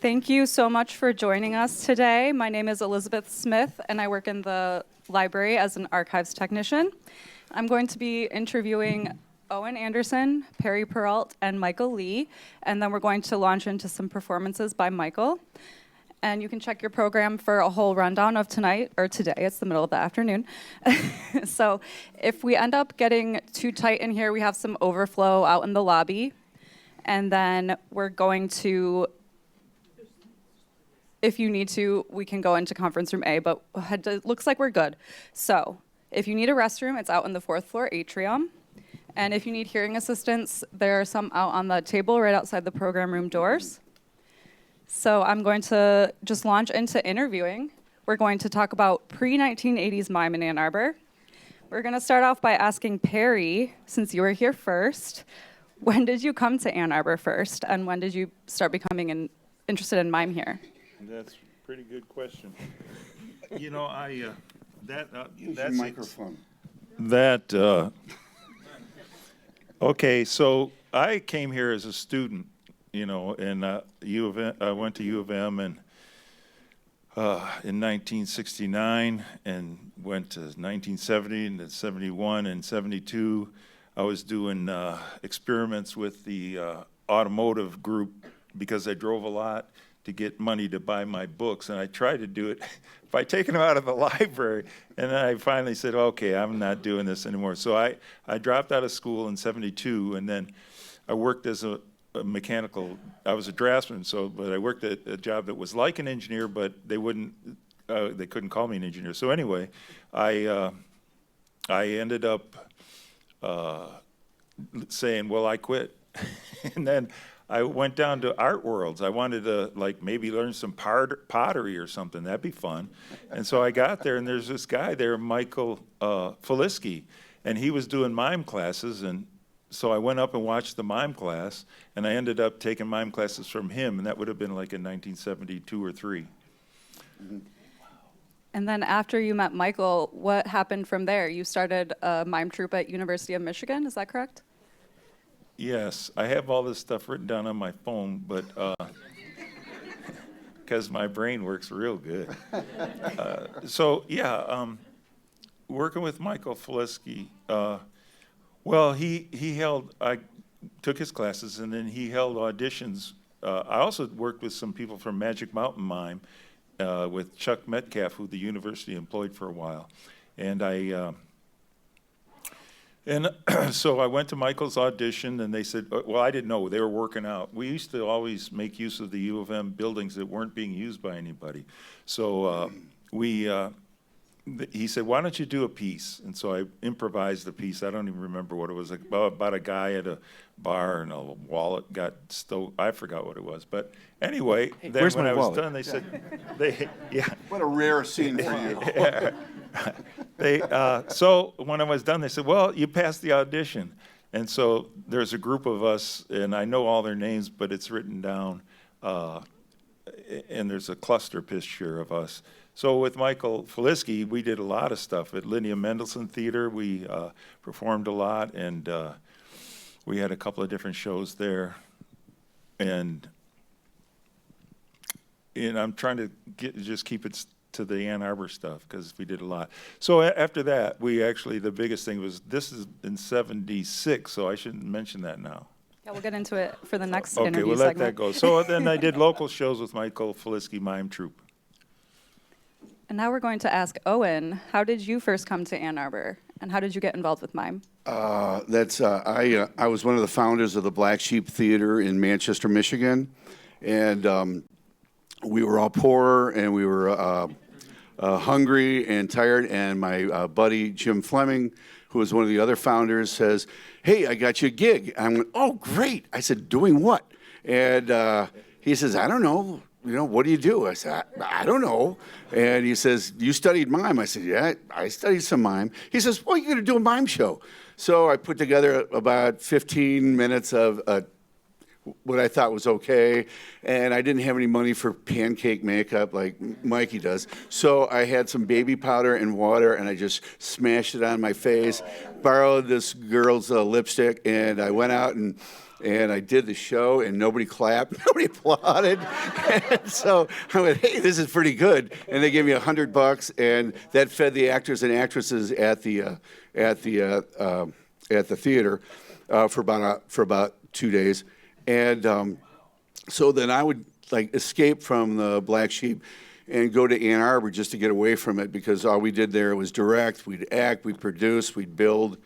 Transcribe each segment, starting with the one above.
Thank you so much for joining us today. My name is Elizabeth Smith, and I work in the library as an archives technician. I'm going to be interviewing Owen Anderson, Perry Perrault, and Michael Lee, and then we're going to launch into some performances by Michael. And you can check your program for a whole rundown of tonight, or today, it's the middle of the afternoon. So if we end up getting too tight in here, we have some overflow out in the lobby. And then we're going to, if you need to, we can go into conference room A, but it looks like we're good. So if you need a restroom, it's out in the 4th floor atrium. And if you need hearing assistance, there are some out on the table right outside the program room doors. So I'm going to just launch into interviewing. We're going to talk about pre-1980s mime in Ann Arbor. We're going to start off by asking Perry, since you were here first, when did you come to Ann Arbor first, and when did you start becoming interested in mime here? That's a pretty good question. You know, Use your that's microphone. Okay, so I came here as a student, you know, and I went to U of M in 1969 and went to 1970 and then 71 and 72. I was doing experiments with the automotive group because I drove a lot to get money to buy my books, and I tried to do it by taking them out of the library, and then I finally said, okay, I'm not doing this anymore. So I dropped out of school in 72, and then I worked as a mechanical, I was a draftsman, but I worked at a job that was like an engineer, but they couldn't call me an engineer. So anyway, I ended up saying, well, I quit. And then I went down to Art Worlds. I wanted to maybe learn some pottery or something. That'd be fun. And so I got there, and there's this guy there, Michael Feliski, and he was doing mime classes. And so I went up and watched the mime class, and I ended up taking mime classes from him, and that would have been like in 1972 or 3. Mm-hmm. And then after you met Michael, what happened from there? You started a mime troupe at University of Michigan, is that correct? Yes, I have all this stuff written down on my phone, but because my brain works real good. Working with Michael Feliski, I took his classes, and then he held auditions. I also worked with some people from Magic Mountain Mime, with Chuck Metcalf, who the university employed for a while. And so I went to Michael's audition, and they said, well, I didn't know. They were working out. We used to always make use of the U of M buildings that weren't being used by anybody. So he said, why don't you do a piece? And so I improvised the piece. I don't even remember what it was, about a guy at a bar and a wallet got stolen. I forgot what it was. But anyway, then when I was done, they said, What a rare scene for you. So when I was done, they said, well, you passed the audition. And so there's a group of us, and I know all their names, but it's written down, and there's a cluster picture of us. So with Michael Feliski, we did a lot of stuff. At Lydia Mendelsohn Theater, we performed a lot, and we had a couple of different shows there. And I'm trying to just keep it to the Ann Arbor stuff, because we did a lot. So after that, the biggest thing was, this is in 76, so I shouldn't mention that now. Yeah, we'll get into it for the next Okay, interview we'll segment. let that go. So then I did local shows with Michael Feliski Mime Troupe. And now we're going to ask Owen, how did you first come to Ann Arbor, and how did you get involved with mime? I was one of the founders of the Black Sheep Theater in Manchester, Michigan, and we were all poor, and we were hungry and tired, and my buddy Jim Fleming, who was one of the other founders, says, hey, I got you a gig. And I went, oh, great. I said, doing what? And he says, I don't know. What do you do? I said, I don't know. And he says, you studied mime? I said, yeah, I studied some mime. He says, well, you're going to do a mime show. So I put together about 15 minutes of what I thought was okay, and I didn't have any money for pancake makeup like Mikey does. So I had some baby powder and water, and I just smashed it on my face, borrowed this girl's lipstick, and I went out and I did the show, and nobody clapped, nobody applauded. And so I went, hey, this is pretty good. And they gave me $100, and that fed the actors and actresses at the theater for about 2 days. And so then I would like escape from the Black Sheep and go to Ann Arbor just to get away from it, because all we did there was direct. We'd act, we'd produce, we'd build.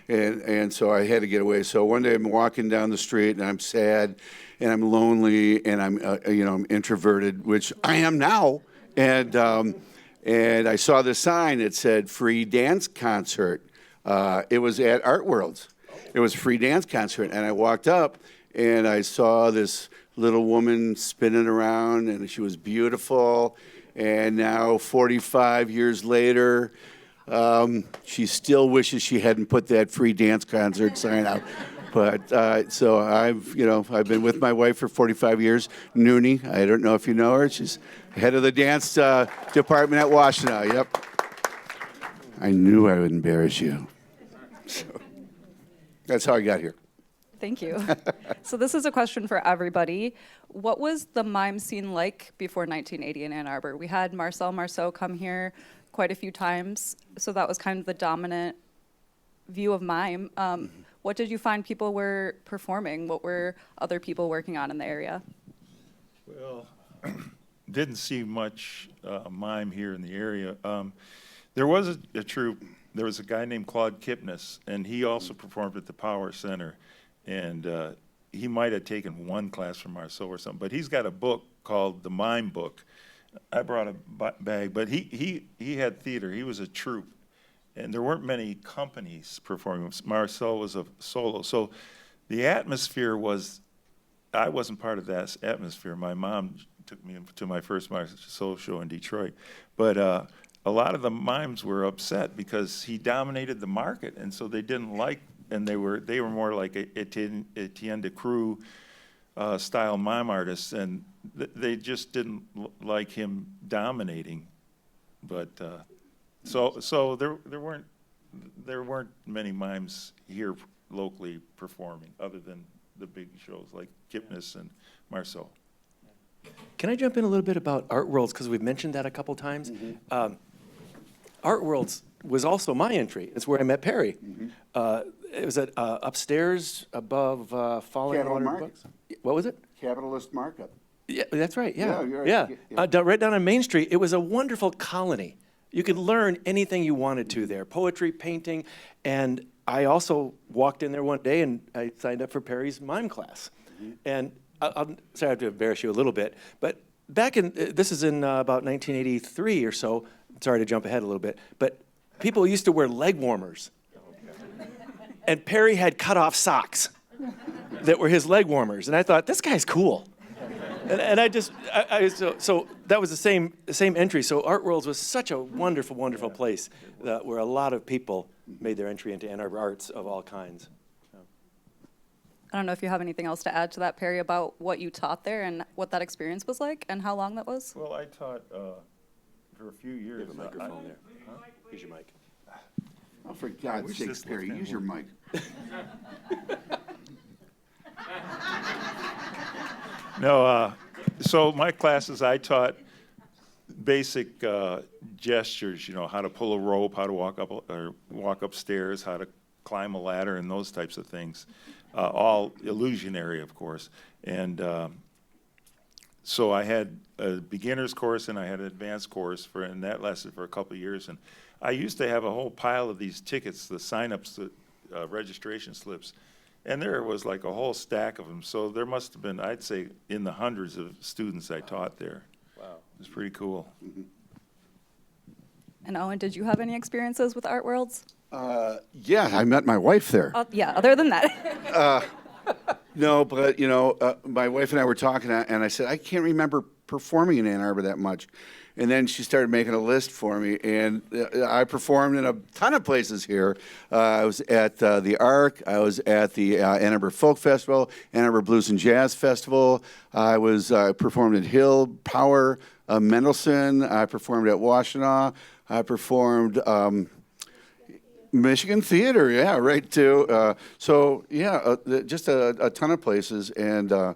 And so I had to get away. So one day I'm walking down the street and I'm sad and I'm lonely and I'm introverted, which I am now. And I saw this sign that said free dance concert. It was at Art Worlds. It was a free dance concert. And I walked up and I saw this little woman spinning around, and she was beautiful. And now 45 years later, she still wishes she hadn't put that free dance concert sign out. But so I've been with my wife for 45 years, Noonie. I don't know if you know her. She's head of the dance department at Washtenaw. Yep. I knew I would embarrass you. So that's how I got here. Thank you. So this is a question for everybody. What was the mime scene like before 1980 in Ann Arbor? We had Marcel Marceau come here quite a few times, so that was kind of the dominant view of mime. What did you find people were performing? What were other people working on in the area? Well, didn't see much mime here in the area. There was a troupe. There was a guy named Claude Kipnis, and he also performed at the Power Center. And he might have taken one class from Marceau or something, but he's got a book called the Mime Book. I brought a bag, but he had theater. He was a troupe, and there weren't many companies performing. Marceau was a solo, so the atmosphere was. I wasn't part of that atmosphere. My mom took me to my first Marceau show in Detroit, but a lot of the mimes were upset because he dominated the market, and so they didn't like. And they were more like Etienne Decroux style mime artists, and they just didn't like him dominating. But so there weren't many mimes here locally performing, other than the big shows like Kipnis and Marceau. Can I jump in a little bit about Art Worlds, because we've mentioned that a couple times? Mm-hmm. Art Worlds was also my entry. It's where I met Perry. Mm-hmm. It was at upstairs above Falling Capital Water Markets. Books. What was it? Capitalist Market. Yeah, that's right. Yeah, Yeah, yeah. yeah. Right down on Main Street. It was a wonderful colony. You could learn anything you wanted to there: poetry, painting, and I also walked in there one day and I signed up for Perry's mime class. Mm-hmm. And I'm sorry, I have to embarrass you a little bit, but back in this is in about 1983 or so. Sorry to jump ahead a little bit, but people used to wear leg warmers. And Perry had cut off socks that were his leg warmers. And I thought, this guy's cool. And so that was the same entry. So Art Worlds was such a wonderful, wonderful place where a lot of people made their entry into Ann Arbor arts of all kinds. I don't know if you have anything else to add to that, Perry, about what you taught there and what that experience was like and how long that was? Well, I taught for a few years. You have a microphone there. Huh? Here's your mic. Oh, for God's sakes, Perry, use your mic. No, so my classes, I taught basic gestures, how to pull a rope, how to walk upstairs, how to climb a ladder, and those types of things. All illusionary, of course. And so I had a beginner's course and I had an advanced course, and that lasted for a couple of years. And I used to have a whole pile of these tickets, the sign-ups, the registration slips, and there was like a whole stack of them. So there must have been, I'd say, in the hundreds of students I taught there. Wow. It was pretty cool. Mm-hmm. And Owen, did you have any experiences with Art Worlds? Yeah, I met my wife there. Yeah, other than that. No, but, my wife and I were talking, and I said, I can't remember performing in Ann Arbor that much. And then she started making a list for me, and I performed in a ton of places here. I was at the Arc. I was at the Ann Arbor Folk Festival, Ann Arbor Blues and Jazz Festival. I performed at Hill, Power, Mendelssohn. I performed at Washtenaw. I performed Michigan Theater, yeah, right too. So yeah, just a ton of places, and I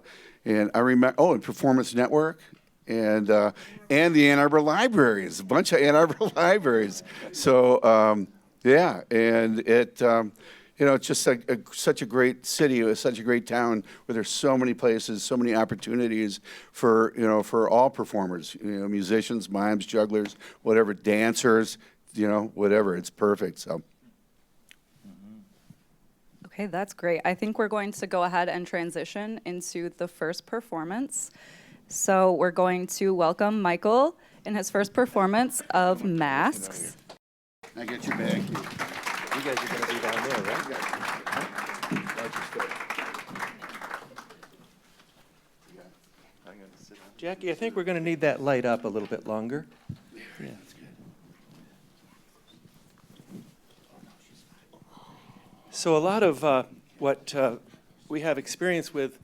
remember. Oh, and Performance Network. And the Ann Arbor libraries, a bunch of Ann Arbor libraries. So yeah, and it it's just such a great city, such a great town where there's so many places, so many opportunities for for all performers, musicians, mimes, jugglers, whatever, dancers, whatever. It's perfect. So. Okay, that's great. I think we're going to go ahead and transition into the first performance. So we're going to welcome Michael in his first performance of Masks. I get your bag. You guys are going to be down there, right? Jackie, I think we're going to need that light up a little bit longer. Yeah. So a lot of what we have experience with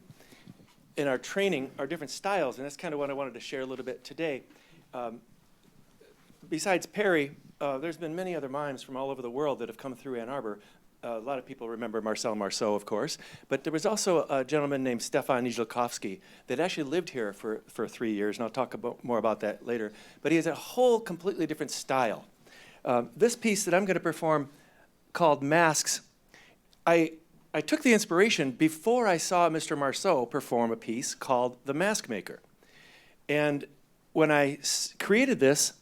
in our training are different styles, and that's kind of what I wanted to share a little bit today. Besides Perry, there's been many other mimes from all over the world that have come through Ann Arbor. A lot of people remember Marcel Marceau, of course, but there was also a gentleman named Stefan Nijelkovsky that actually lived here for 3 years, and I'll talk more about that later. But he has a whole completely different style. This piece that I'm going to perform, called Masks, I took the inspiration before I saw Mr. Marceau perform a piece called The Mask Maker. And when I created this,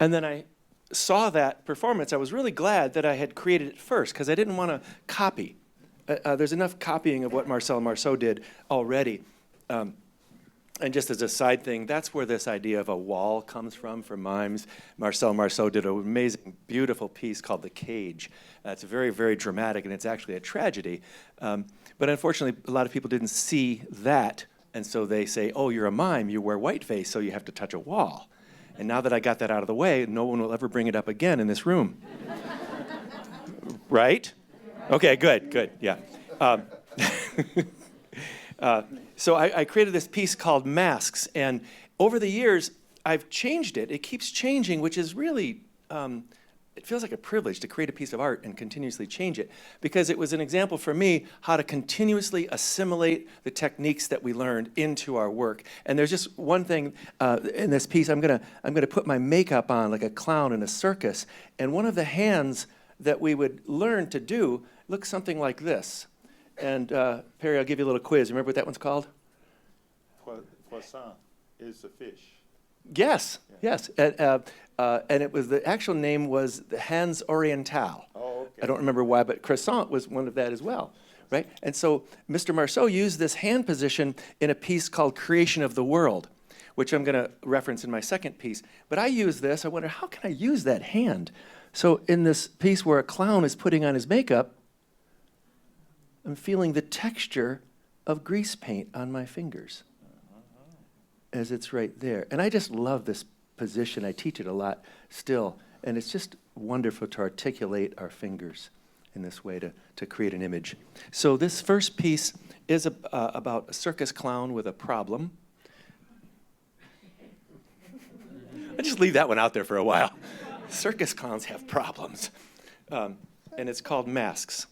and then I saw that performance, I was really glad that I had created it first, because I didn't want to copy. There's enough copying of what Marcel Marceau did already. And just as a side thing, that's where this idea of a wall comes from for mimes. Marcel Marceau did an amazing, beautiful piece called The Cage. It's very, very dramatic, and it's actually a tragedy. But unfortunately, a lot of people didn't see that, and so they say, oh, you're a mime, you wear whiteface, so you have to touch a wall. And now that I got that out of the way, no one will ever bring it up again in this room. Right? Okay, good, yeah. So I created this piece called Masks, and over the years, I've changed it. It keeps changing, which is really, it feels like a privilege to create a piece of art and continuously change it, because it was an example for me how to continuously assimilate the techniques that we learned into our work. And there's just one thing in this piece. I'm gonna put my makeup on like a clown in a circus, and one of the hands that we would learn to do looks something like this. And Perry, I'll give you a little quiz. Remember what that one's called? Poisson is a fish. Yes, yes. And it was, the actual name was the Hans Oriental. Oh, okay. I don't remember why, but croissant was one of that as well, right? And so Mr. Marceau used this hand position in a piece called Creation of the World, which I'm going to reference in my second piece. But I use this. I wonder, how can I use that hand? So in this piece where a clown is putting on his makeup, I'm feeling the texture of grease paint on my fingers as it's right there. And I just love this position. I teach it a lot still. And it's just wonderful to articulate our fingers in this way to create an image. So this first piece is about a circus clown with a problem. I just leave that one out there for a while. Circus clowns have problems. And it's called Masks.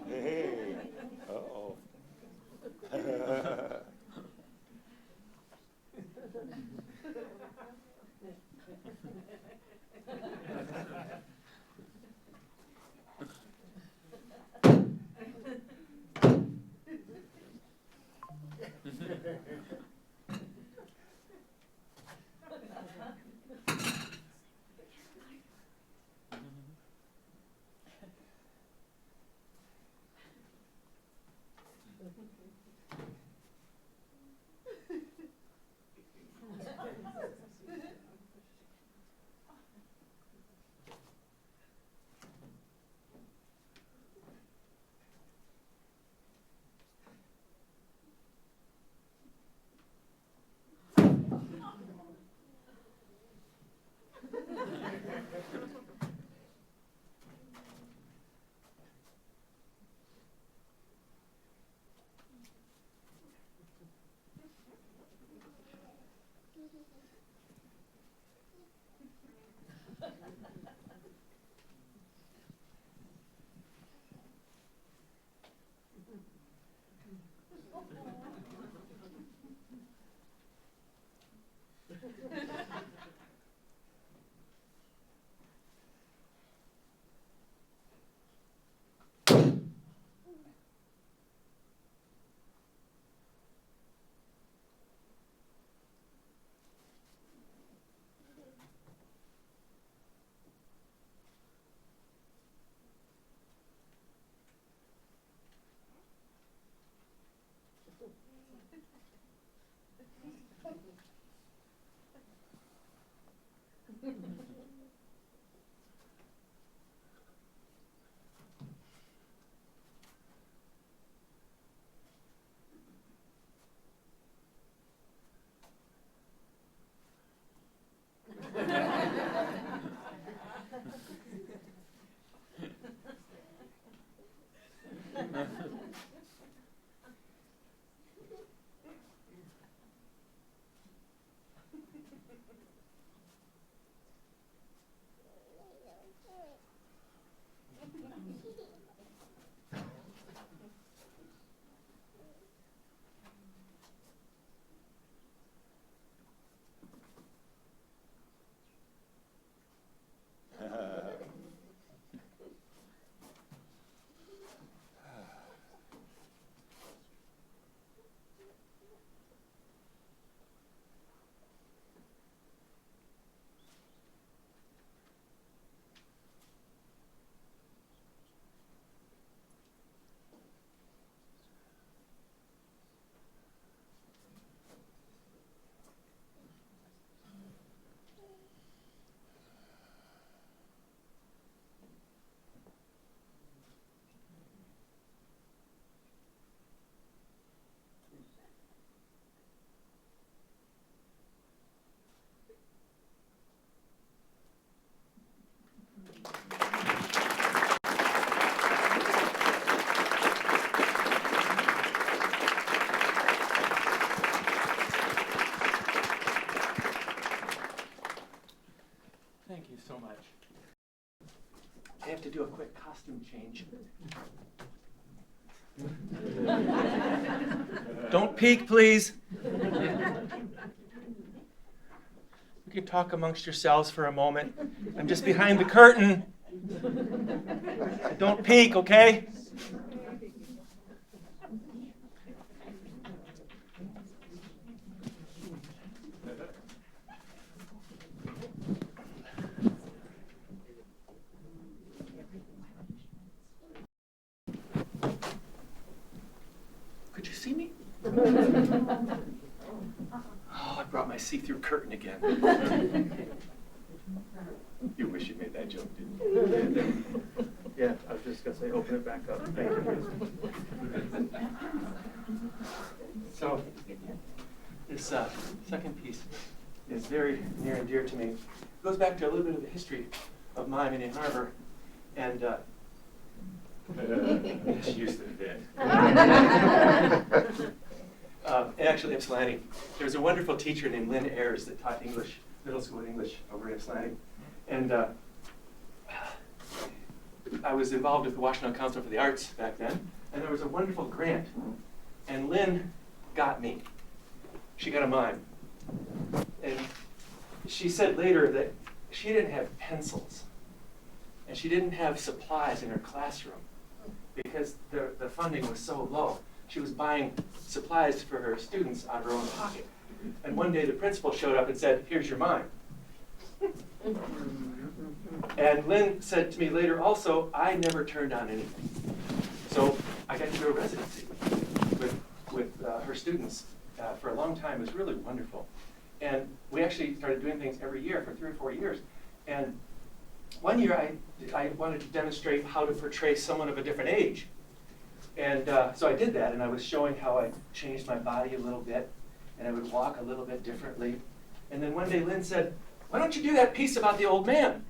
Hey, uh-oh. Thank you so much. I have to do a quick costume change. Don't peek, please. You can talk amongst yourselves for a moment. I'm just behind the curtain. Don't peek, okay? Could you see me? Oh, I brought my see-through curtain again. You wish you made that joke, didn't you? Yeah, I was just gonna say, open it back up. Thank you. So, this second piece is very near and dear to me. It goes back to a little bit of the history of Mime in Ann Arbor, and she used to fit. And actually, Ypsilanti. There was a wonderful teacher named Lynn Ayers that taught English, middle school English over in Ypsilanti. And I was involved with the Washington Council for the Arts back then, and there was a wonderful grant. And Lynn got me. She got a mime. And she said later that she didn't have pencils, and she didn't have supplies in her classroom because the funding was so low. She was buying supplies for her students out of her own pocket. And one day the principal showed up and said, "Here's your mime." And Lynn said to me later also, "I never turned down anything." So I got to do a residency with her students for a long time. It was really wonderful. And we actually started doing things every year for 3 or 4 years. And one year I wanted to demonstrate how to portray someone of a different age. And so I did that, and I was showing how I changed my body a little bit, and I would walk a little bit differently. And then one day Lynn said, "Why don't you do that piece about the old man?"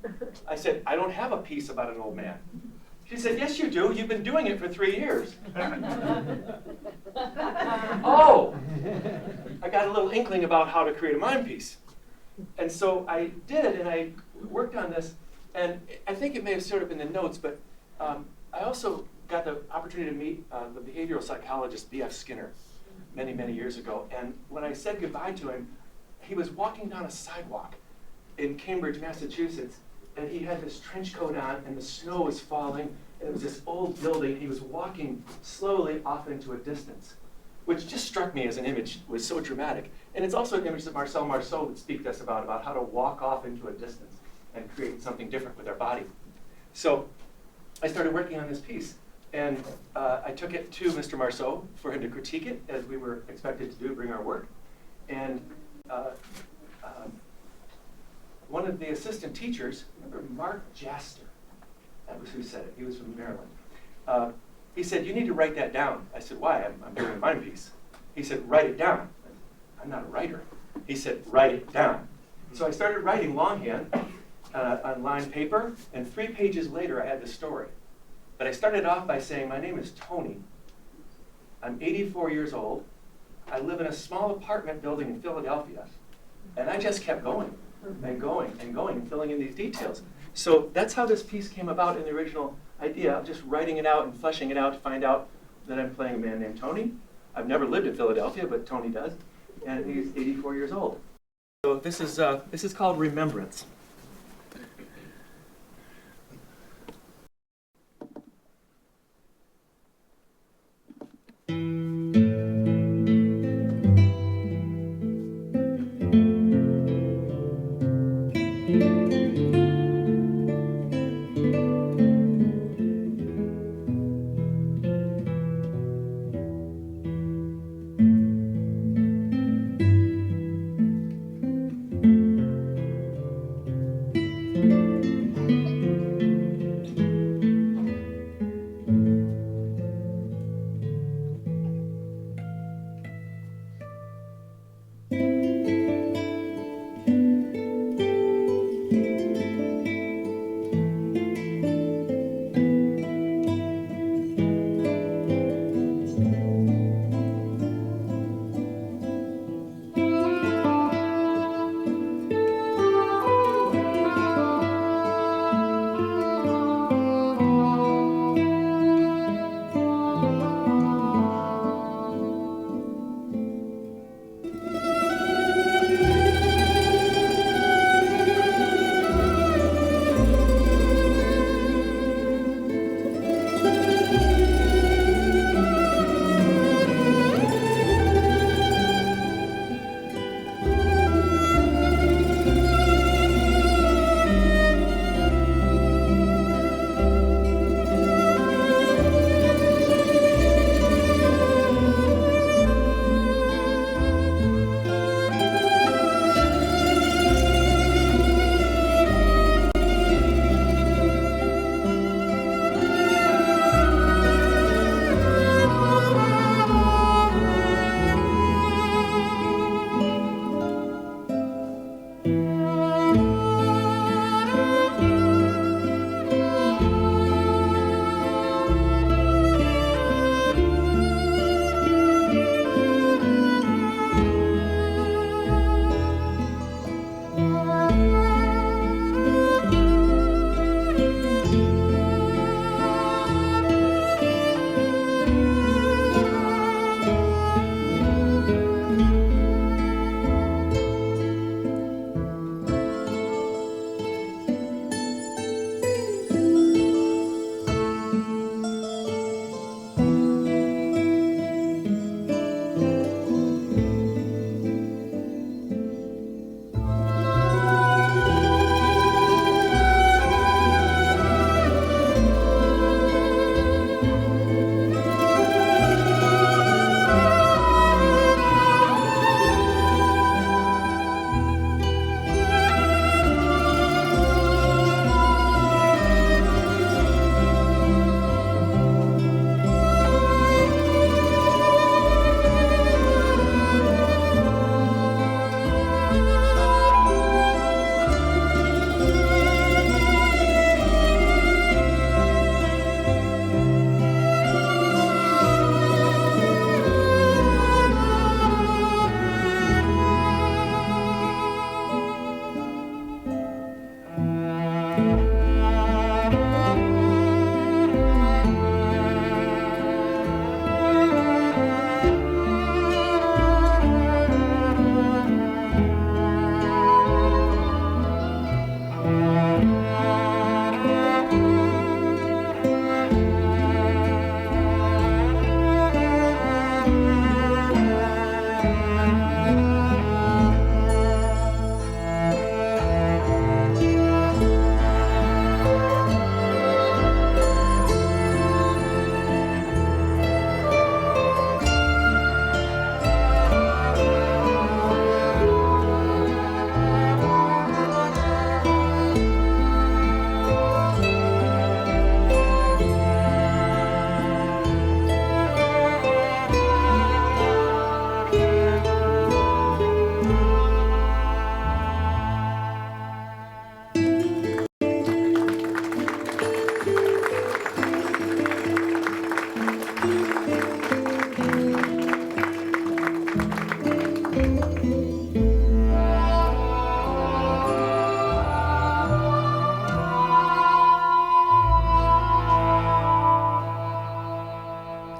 I said, "I don't have a piece about an old man." She said, "Yes, you do. You've been doing it for 3 years." Oh, I got a little inkling about how to create a mime piece. And so I did, and I worked on this. And I think it may have showed up in the notes, but I also got the opportunity to meet the behavioral psychologist, B.F. Skinner, many, many years ago. And when I said goodbye to him, he was walking down a sidewalk in Cambridge, Massachusetts, and he had this trench coat on, and the snow was falling, and it was this old building. He was walking slowly off into a distance, which just struck me as an image, was so dramatic. And it's also an image that Marcel Marceau would speak to us about how to walk off into a distance and create something different with our body. So I started working on this piece, and I took it to Mr. Marceau for him to critique it, as we were expected to do, bring our work. And one of the assistant teachers, remember Mark Jaster, that was who said it, he was from Maryland. He said, "You need to write that down." I said, "Why? I'm doing a mime piece." He said, "Write it down." I'm not a writer. He said, "Write it down." So I started writing longhand on lined paper, and 3 pages later I had the story. But I started off by saying, "My name is Tony. I'm 84 years old. I live in a small apartment building in Philadelphia." And I just kept going and going and going and filling in these details. So that's how this piece came about in the original idea of just writing it out and fleshing it out to find out that I'm playing a man named Tony. I've never lived in Philadelphia, but Tony does. And he's 84 years old. So this is called Remembrance.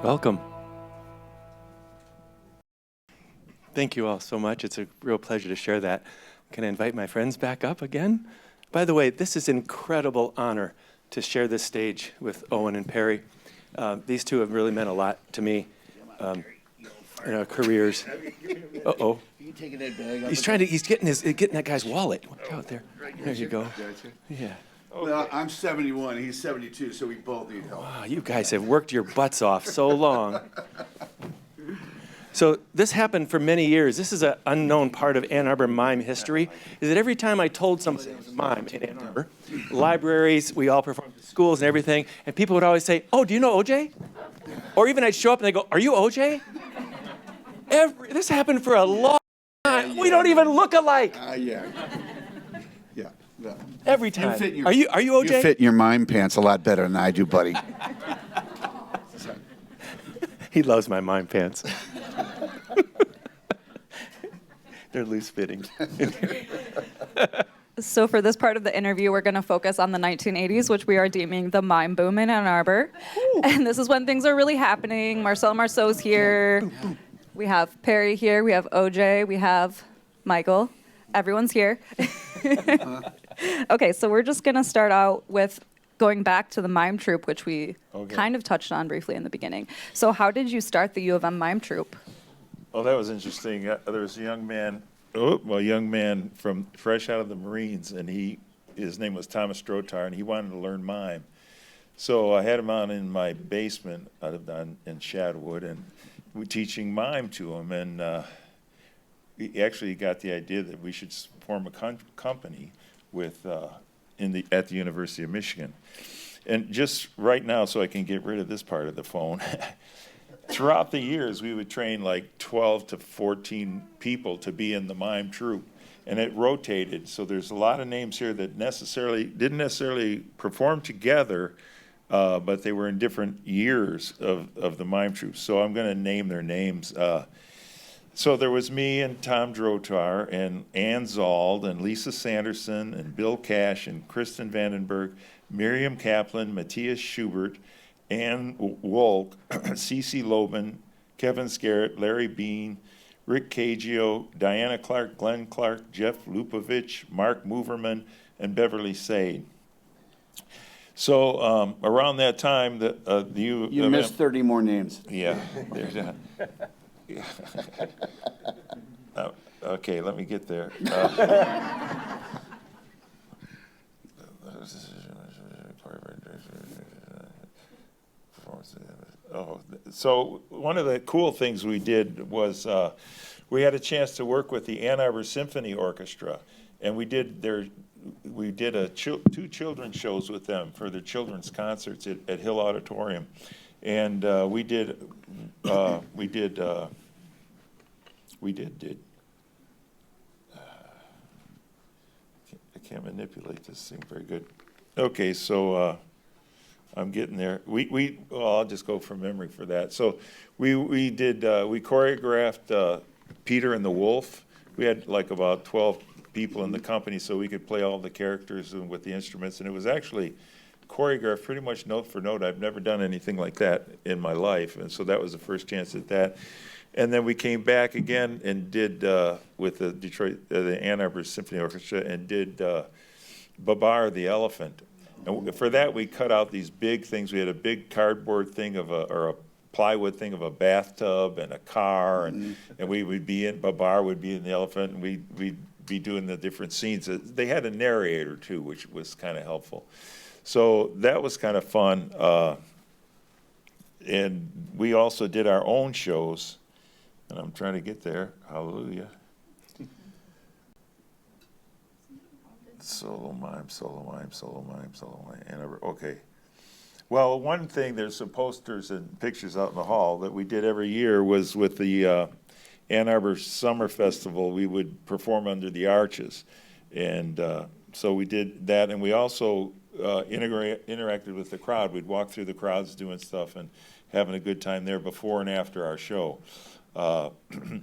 Welcome. Thank you all so much. It's a real pleasure to share that. Can I invite my friends back up again? By the way, this is an incredible honor to share this stage with Owen and Perry. These two have really meant a lot to me in our careers. Uh-oh. You taking that bag He's getting that guy's wallet. Watch out there. There you go. Yeah. Well, I'm 71, he's 72, so we both need help. Wow, you guys have worked your butts off so long. So this happened for many years. This is an unknown part of Ann Arbor mime history, is that every time I told somebody it was a mime in Ann Arbor, libraries, we all performed at schools and everything, and people would always say, oh, do you know OJ? Or even I'd show up and they go, are you OJ? This happened for a long time. We don't even look alike. Yeah. Yeah. Every time. You Are you OJ? You fit in your mime pants a lot better than I do, buddy. He loves my mime pants. They're loose fitting. So for this part of the interview, we're going to focus on the 1980s, which we are deeming the mime boom in Ann Arbor. Ooh. And this is when things are really happening. Marcel Marceau's here. Boom, boom. We have Perry here. We have OJ. We have Michael. Everyone's here. Okay, so we're just going to start out with going back to the mime troupe, which we kind of touched on briefly in the beginning. So how did you start the U of M mime troupe? Oh, that was interesting. There was a young man, from fresh out of the Marines, and his name was Thomas Strotar, and he wanted to learn mime. So I had him on in my basement in Shadwood, and we're teaching mime to him, and he actually got the idea that we should form a company at the University of Michigan. And just right now, so I can get rid of this part of the phone, throughout the years, we would train like 12 to 14 people to be in the mime troupe. And it rotated, so there's a lot of names here that didn't necessarily perform together, but they were in different years of the mime troupe. So I'm going to name their names. So there was me and Tom Drotar and Ann Zald and Lisa Sanderson and Bill Cash and Kristen Vandenberg, Miriam Kaplan, Matthias Schubert, Ann Wolk, Cece Loban, Kevin Scarrett, Larry Bean, Rick Cagio, Diana Clark, Glenn Clark, Jeff Lupovich, Mark Moverman, and Beverly Sade. So around that time, You missed 30 more names. Yeah. Okay, let me get there. So one of the cool things we did was we had a chance to work with the Ann Arbor Symphony Orchestra, and we did two children's shows with them for their children's concerts at Hill Auditorium, and I can't manipulate this thing very good. Okay, so I'm getting there. I'll just go from memory for that. So we choreographed Peter and the Wolf. We had like about 12 people in the company, so we could play all the characters and with the instruments, and it was actually choreographed pretty much note for note. I've never done anything like that in my life, and so that was the first chance at that. And then we came back again and did with the Ann Arbor Symphony Orchestra, and did Babar the Elephant. And for that, we cut out these big things. We had a big cardboard thing or a plywood thing of a bathtub and a car, and we would be in, Babar would be in the elephant, and we'd be doing the different scenes. They had a narrator too, which was kind of helpful. So that was kind of fun. And we also did our own shows. And I'm trying to get there. Hallelujah. Solo mime, solo mime, solo mime, solo mime. Okay. Well, one thing, there's some posters and pictures out in the hall that we did every year was with the Ann Arbor Summer Festival. We would perform under the arches. And so we did that. And we also interacted with the crowd. We'd walk through the crowds doing stuff and having a good time there before and after our show.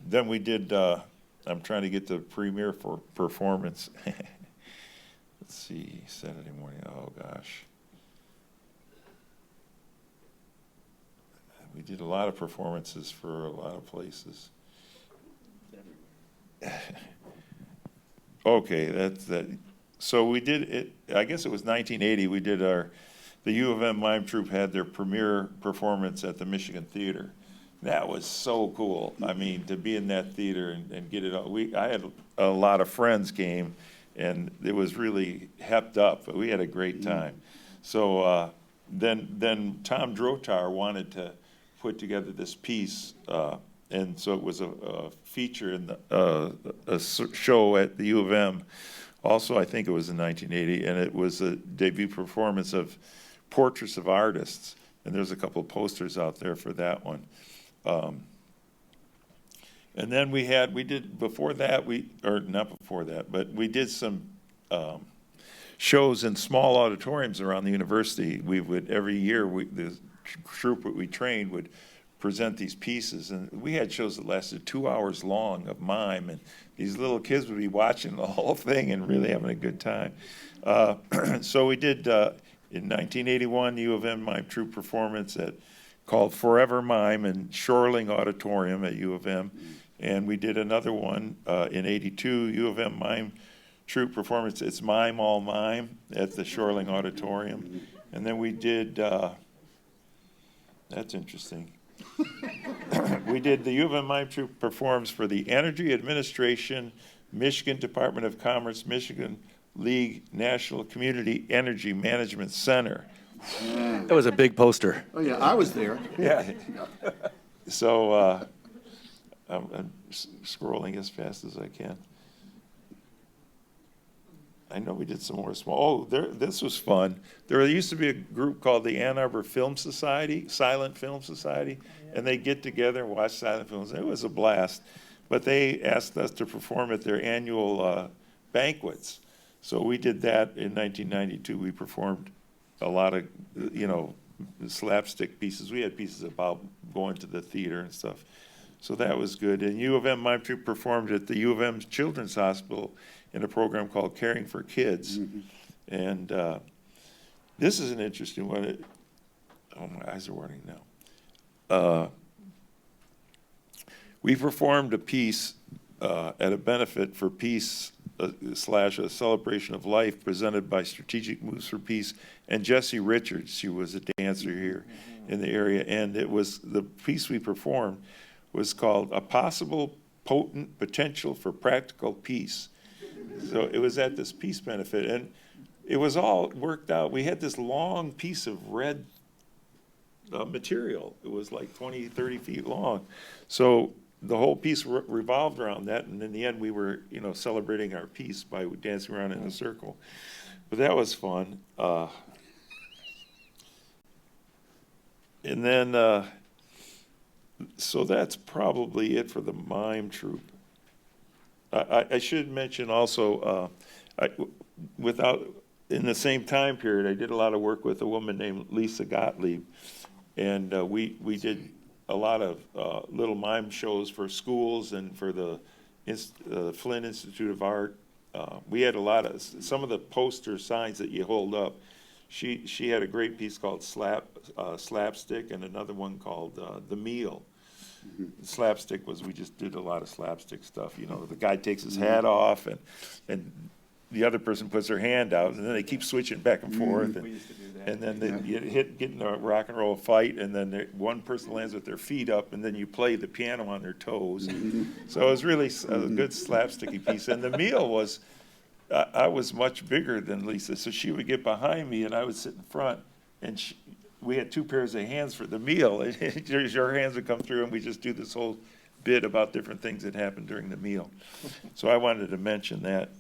Then we did, I'm trying to get the premiere for performance. Let's see, Saturday morning, oh gosh. We did a lot of performances for a lot of places. Okay, that's that. So we did it, I guess it was 1980, we did the U of M Mime Troupe had their premiere performance at the Michigan Theater. That was so cool. I mean, to be in that theater and get it all. I had a lot of friends came, and it was really hepped up, but we had a great time. So then Tom Drotar wanted to put together this piece, and so it was a feature in a show at the U of M. Also, I think it was in 1980, and it was a debut performance of Portraits of Artists, and there's a couple of posters out there for that one. And then we did before that, or not before that, but we did some shows in small auditoriums around the university. We would, every year, the troupe that we trained would present these pieces, and we had shows that lasted 2 hours long of mime, and these little kids would be watching the whole thing and really having a good time. So we did, in 1981, U of M Mime Troupe performance called Forever Mime in Shoreling Auditorium at U of M, and we did another one in 82, U of M Mime Troupe performance, It's Mime All Mime at the Shoreling Auditorium, and then we did, that's interesting. We did the U of M Mime Troupe performs for the Energy Administration, Michigan Department of Commerce, Michigan League National Community Energy Management Center. That was a big poster. Oh, yeah, I was there. Yeah. So I'm scrolling as fast as I can. I know we did some more small. Oh, this was fun. There used to be a group called the Ann Arbor Film Society, Silent Film Society, and they get together and watch silent films. It was a blast. But they asked us to perform at their annual banquets. So we did that in 1992. We performed a lot of, slapstick pieces. We had pieces about going to the theater and stuff. So that was good. And U of M Mime Troupe performed at the U of M Children's Hospital in a program called Caring for Kids. Mm-hmm. And this is an interesting one. Oh, my eyes are watering now. We performed a piece at a benefit for peace / a celebration of life presented by Strategic Moves for Peace and Jessie Richards. She was a dancer here in the area. And it was the piece we performed was called A Possible Potent Potential for Practical Peace. So it was at this peace benefit, and it was all worked out. We had this long piece of red material. It was like 20, 30 feet long. So the whole piece revolved around that, and in the end we were, celebrating our peace by dancing around in a circle. But that was fun. And then, so that's probably it for the mime troupe. I should mention also, in the same time period, I did a lot of work with a woman named Lisa Gottlieb, and we did a lot of little mime shows for schools and for the Flynn Institute of Art. We had some of the poster signs that you hold up. She had a great piece called Slapstick, and another one called The Meal. Mm-hmm. Slapstick was, we just did a lot of slapstick stuff. The guy takes his hat off, and the other person puts their hand out, and then they keep switching back and forth. We used to do that. And then you get in a rock and roll fight, and then one person lands with their feet up, and then you play the piano on their toes. Mm-hmm. So it was really a good slapsticky piece. And The Meal was, I was much bigger than Lisa, so she would get behind me, and I would sit in front, and we had two pairs of hands for The Meal. Your hands would come through, and we just do this whole bit about different things that happened during the meal. So I wanted to mention that.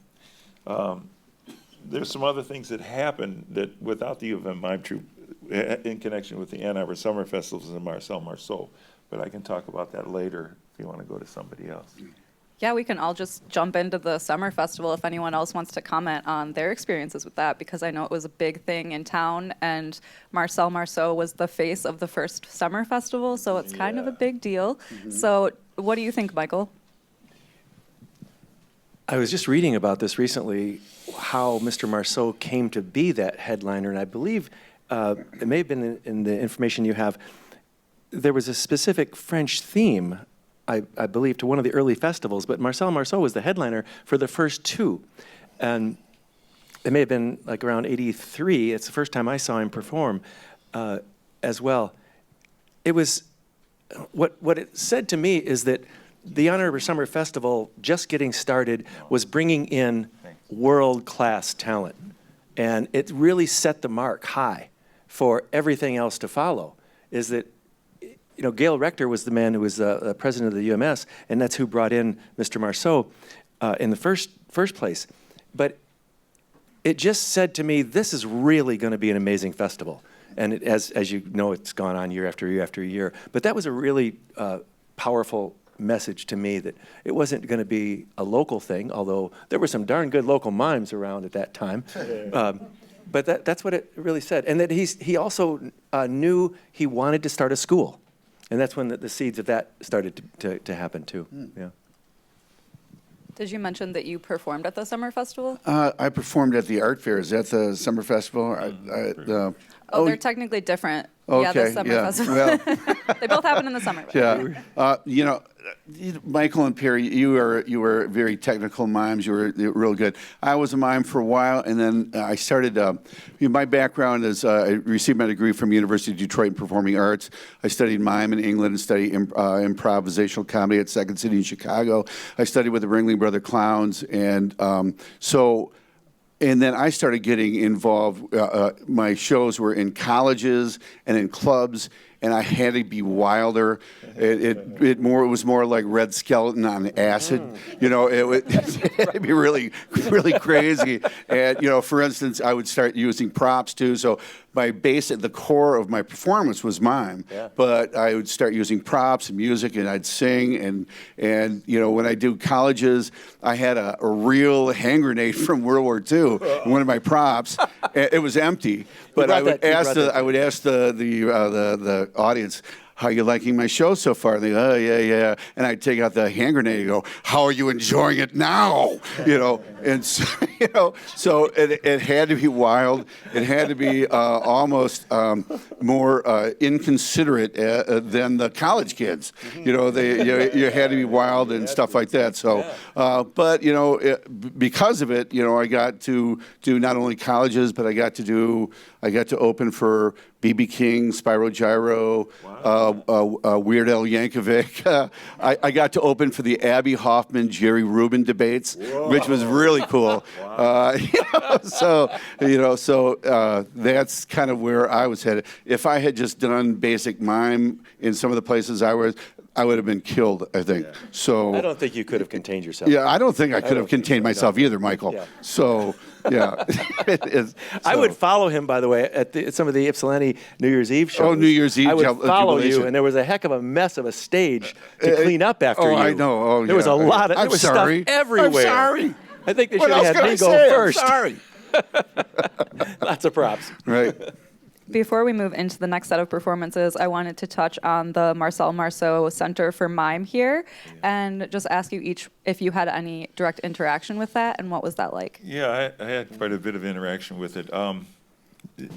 There's some other things that happened that without the U of M Mime Troupe in connection with the Ann Arbor Summer Festivals and Marcel Marceau, but I can talk about that later if you want to go to somebody else. Yeah, we can all just jump into the summer festival if anyone else wants to comment on their experiences with that, because I know it was a big thing in town, and Marcel Marceau was the face of the first summer festival, so it's kind of a big deal. Mm-hmm. So what do you think, Michael? I was just reading about this recently, how Mr. Marceau came to be that headliner, and I believe it may have been in the information you have. there was a specific French theme, I believe, to one of the early festivals, but Marcel Marceau was the headliner for the first two. And it may have been like around '83. It's the first time I saw him perform as well. It was, what it said to me is that the Ann Arbor Summer Festival, just getting started, was bringing in world-class talent. And it really set the mark high for everything else to follow. Is that, you know, Gail Rector was the man who was the president of the UMS, and that's who brought in Mr. Marceau in the first place. But it just said to me, this is really going to be an amazing festival. And it, as you know, it's gone on year after year after year. But that was a really powerful message to me, that it wasn't going to be a local thing, although there were some darn good local mimes around at that time. But that's what it really said. And that he also knew he wanted to start a school. And that's when the seeds of that started to happen too. Yeah. Did you mention that you performed at the summer festival? I performed at the art fair. Is that the summer festival? They're technically different. Yeah, the Okay, summer yeah. festival. Well, They both happen in the summer. yeah. You know, Michael and Perry, you were very technical mimes. You were real good. I was a mime for a while, and then I started. My background is I received my degree from University of Detroit in Performing Arts. I studied mime in England and studied improvisational comedy at Second City in Chicago. I studied with the Ringling Brother Clowns, and and then I started getting involved. My shows were in colleges and in clubs, and I had to be wilder. It was more like Red Skeleton on acid. You know, it'd be really crazy. And you know, for instance, I would start using props too. So the core of my performance was mime, but I would start using props and music, and I'd sing. And you know, when I do colleges, I had a real hand grenade from World War II in one of my props. It was empty, but I would ask the audience, how are you liking my show so far? And they go, oh, yeah. And I'd take out the hand grenade and go, how are you enjoying it now? You know, and so, you know, so it had to be wild. It had to be almost more inconsiderate than the college kids. You know, you had to be wild and stuff like that. So, but, you know, because of it, you know, I got to do not only colleges, but I got to open for B.B. King, Spyro Gyro, Weird Al Yankovic. I got to open for the Abby Hoffman, Jerry Rubin debates, which was really cool. So that's kind of where I was headed. If I had just done basic mime in some of the places I would have been killed, I think. So I don't think you could have contained yourself. Yeah, I don't think I could have contained myself either, Michael. Yeah. So, yeah. I would follow him, by the way, at some of the Ypsilanti New Year's Eve shows. Oh, New Year's Eve. I would follow you, jubilation. and there was a heck of a mess of a stage to clean up after you. Oh, I know. Oh, there was a lot of stuff everywhere. I'm sorry. I think they What should else have can had I me go say? first. I'm sorry. Lots of props. Right. Before we move into the next set of performances, I wanted to touch on the Marcel Marceau Center for Mime here and just ask you each if you had any direct interaction with that, and what was that like? Yeah, I had quite a bit of interaction with it.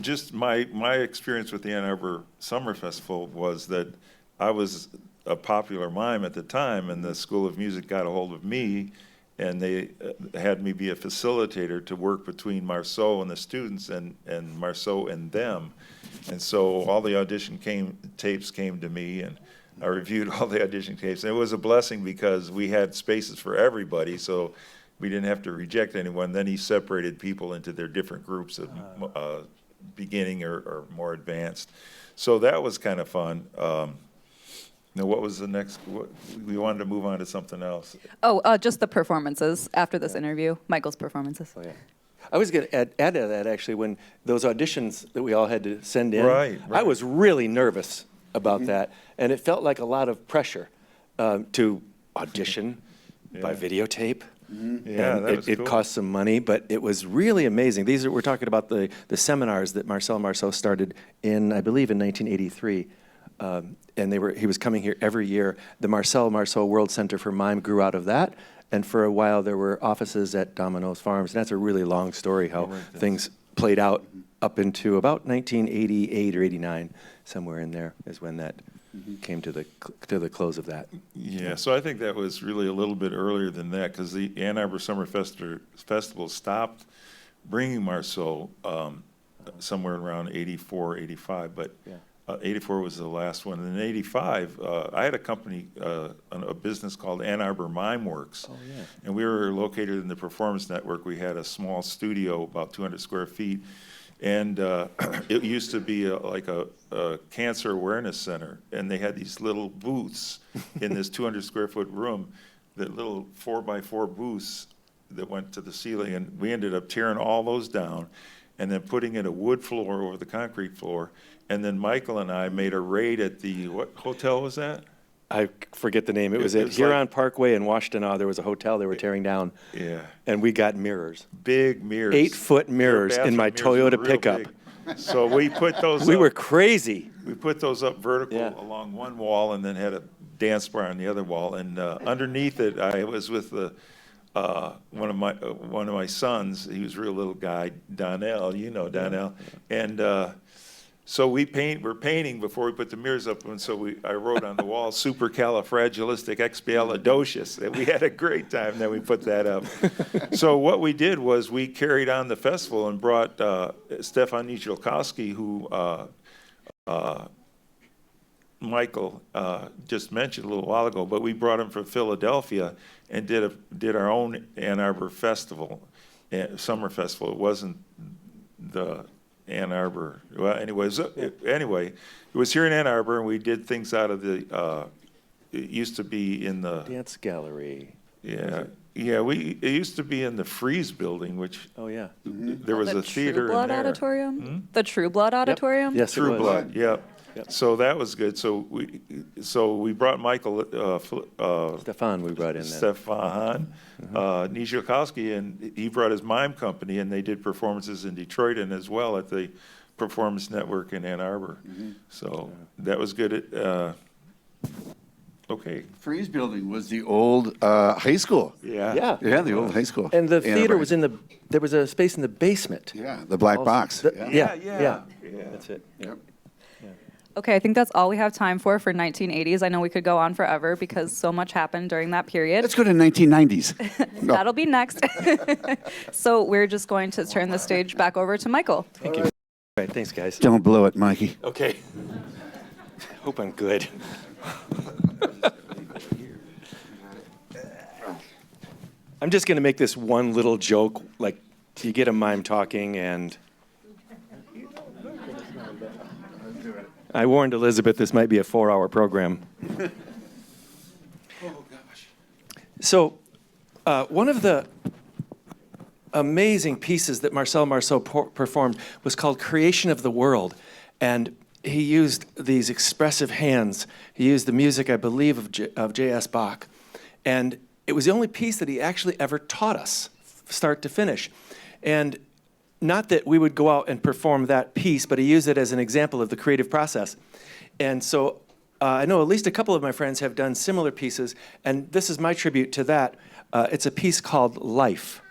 Just my experience with the Ann Arbor Summer Festival was that I was a popular mime at the time, and the School of Music got a hold of me, and they had me be a facilitator to work between Marceau and the students and Marceau and them. And so all the audition tapes came to me, and I reviewed all the audition tapes. And it was a blessing because we had spaces for everybody, so we didn't have to reject anyone. Then he separated people into their different groups of beginning or more advanced. So that was kind of fun. Now, what was the next? We wanted to move on to something else. Oh, just the performances after this interview, Michael's performances. Oh, yeah. I was going to add to that, actually, when those auditions that we all had to send in. Right. I was really nervous about that, and it felt like a lot of pressure to audition by videotape. Yeah, and that was it cool. cost some money, but it was really amazing. We're talking about the seminars that Marcel Marceau started in, I believe, in 1983. And he was coming here every year. The Marcel Marceau World Center for Mime grew out of that. And for a while, there were offices at Domino's Farms. And that's a really long story, how things played out up into about 1988 or 89, somewhere in there is when that came to the close of that. Yeah, so I think that was really a little bit earlier than that, because the Ann Arbor Summer Festival stopped bringing Marceau somewhere around 84, 85, but Yeah. 84 was the last one. And in 85, I had a company, a business called Ann Arbor Mime Works. Oh, yeah. And we were located in the Performance Network. We had a small studio, about 200 square feet. And it used to be like a cancer awareness center. And they had these little booths in this 200 square foot room, that little 4x4 booths that went to the ceiling. And we ended up tearing all those down and then putting in a wood floor over the concrete floor. And then Michael and I made a raid at the, what hotel was that? I forget the name. It was It at was Huron like- Parkway in Washtenaw. There was a hotel they were tearing down, Yeah, and we got mirrors. big mirrors. 8-foot mirrors Their in my bathroom mirrors were Toyota real pickup. big. So we put those We up. were crazy. We put those up vertical Yeah. along one wall and then had a dance bar on the other wall. And underneath it, I was with one of my sons. He was a real little guy, Donnell. You know Donnell. And so we're painting before we put the mirrors up. And so I wrote on the wall, supercalifragilisticexpialidocious. And we had a great time. Then we put that up. So what we did was we carried on the festival and brought Stefan Nijelkowski, who Michael just mentioned a little while ago, but we brought him from Philadelphia and did our own Ann Arbor festival, summer festival. It wasn't the Ann Arbor. Well, anyways, anyway, it was here in Ann Arbor, and we did things out of the. It used to be in the. Dance gallery. Yeah, it used to be in the Freeze building, which Oh, yeah. there was The a theater True Blood in there. Auditorium? The True Blood Auditorium? Yes, it True was. Blood, yep. Yep. So that was good. So we brought Michael, Stefan, we brought in then. Stefan Nijelkowski, and he brought his mime company, and they did performances in Detroit and as well at the Performance Network in Ann Arbor. So that was good. Okay. Freeze Building was the old high school. Yeah. Yeah, the old high school. And the Ann theater Arbor. was there was a space in the basement. Yeah, the black box. Yeah. Yeah. That's it. Yep. Okay, I think that's all we have time for 1980s. I know we could go on forever because so much happened during that period. Let's go to 1990s. No. That'll be next. So we're just going to turn the stage back over to Michael. Thank you. All right, thanks, guys. Don't blow it, Mikey. Okay. Hope I'm good. I'm just going to make this one little joke, like you get a mime talking, and I warned Elizabeth this might be a 4-hour program. So one of the amazing pieces that Marcel Marceau performed was called Creation of the World. And he used these expressive hands. He used the music, I believe, of J.S. Bach. And it was the only piece that he actually ever taught us, start to finish. And not that we would go out and perform that piece, but he used it as an example of the creative process. And so I know at least a couple of my friends have done similar pieces, and this is my tribute to that. It's a piece called Life.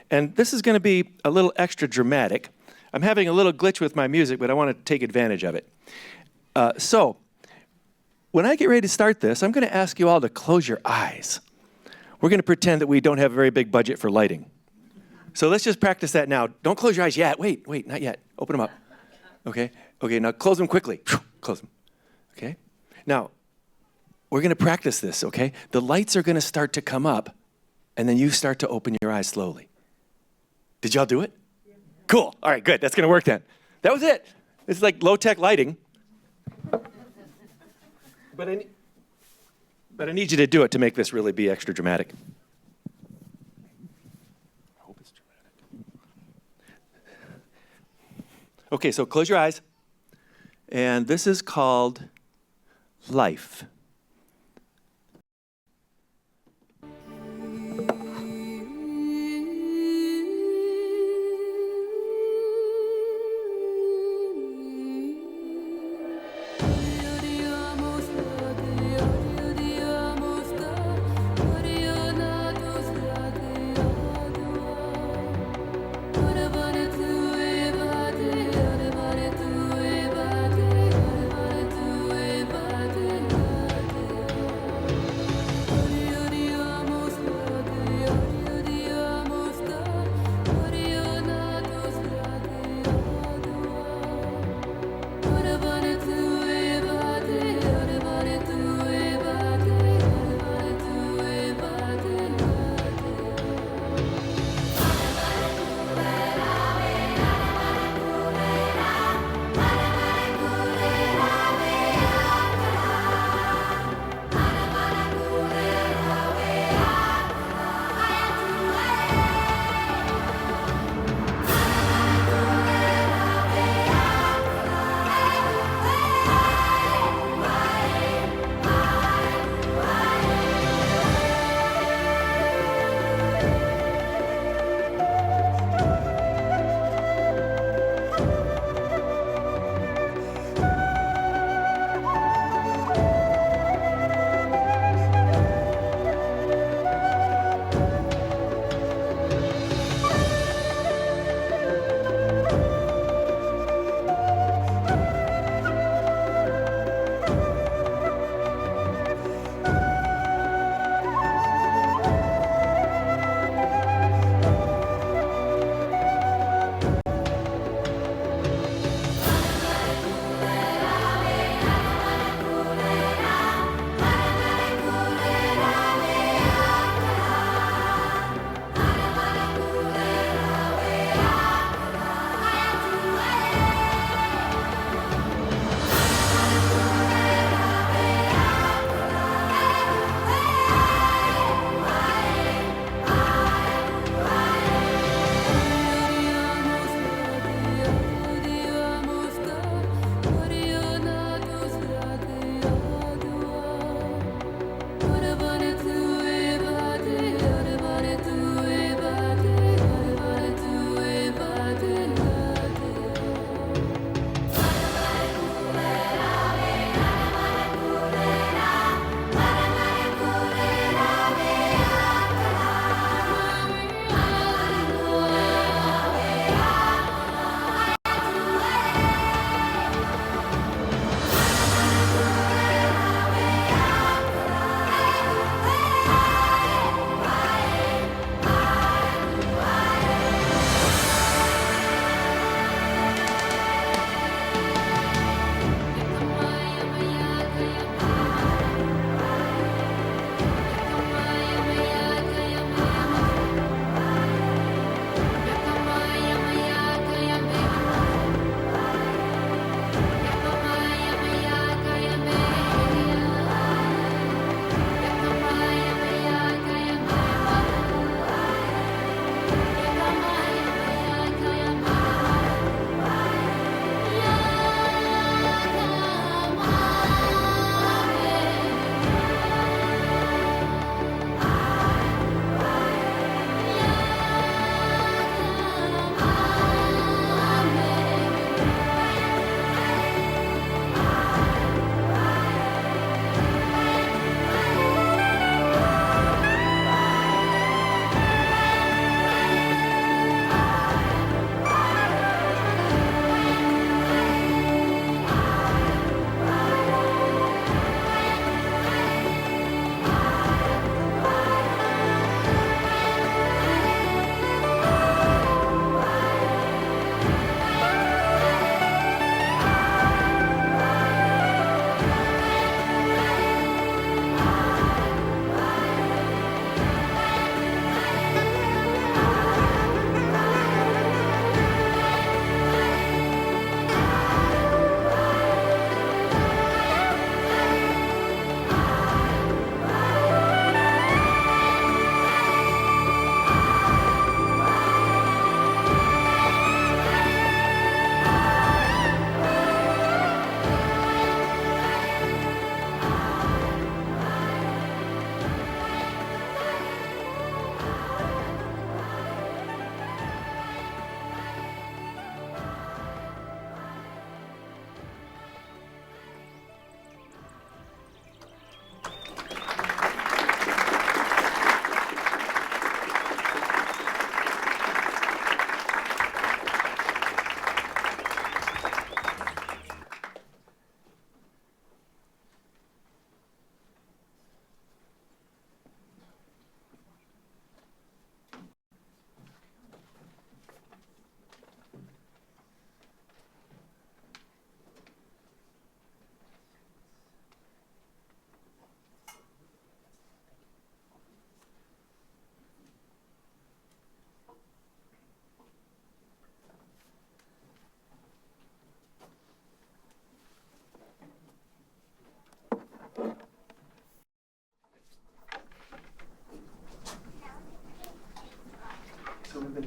And this is going to be a little extra dramatic. I'm having a little glitch with my music, but I want to take advantage of it. So when I get ready to start this, I'm going to ask you all to close your eyes. We're going to pretend that we don't have a very big budget for lighting. So let's just practice that now. Don't close your eyes yet. Wait, not yet. Open them up. Okay, now close them quickly. Close them. Okay? Now, we're going to practice this, okay? The lights are going to start to come up, and then you start to open your eyes slowly. Did y'all do it? Yeah. Cool. All right, good. That's going to work then. That was it. It's like low-tech lighting. But I need you to do it to make this really be extra dramatic. I hope it's dramatic. Okay, so close your eyes. And this is called Life.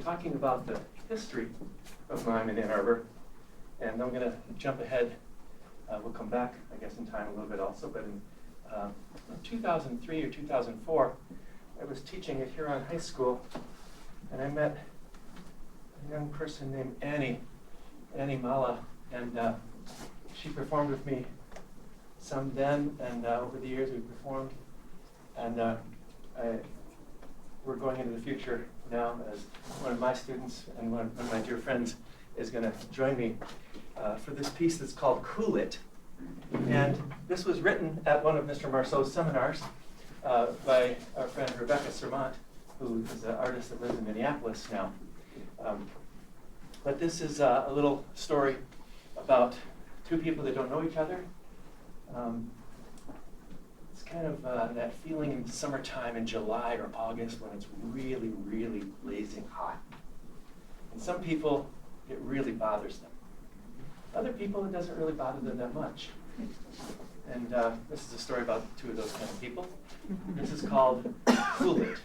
talking about the history of mime in Ann Arbor. And I'm going to jump ahead. We'll come back, I guess, in time a little bit also. But in 2003 or 2004, I was teaching at Huron High School, and I met a young person named Annie Mala, and she performed with me some then, and over the years we performed. And we're going into the future now as one of my students and one of my dear friends is going to join me for this piece that's called Cool It. And this was written at one of Mr. Marceau's seminars by our friend Rebecca Sermont, who is an artist that lives in Minneapolis now. But this is a little story about two people that don't know each other. It's kind of that feeling in summertime in July or August when it's really, really blazing hot. And some people, it really bothers them. Other people, it doesn't really bother them that much. And this is a story about two of those kind of people. This is called Cool It.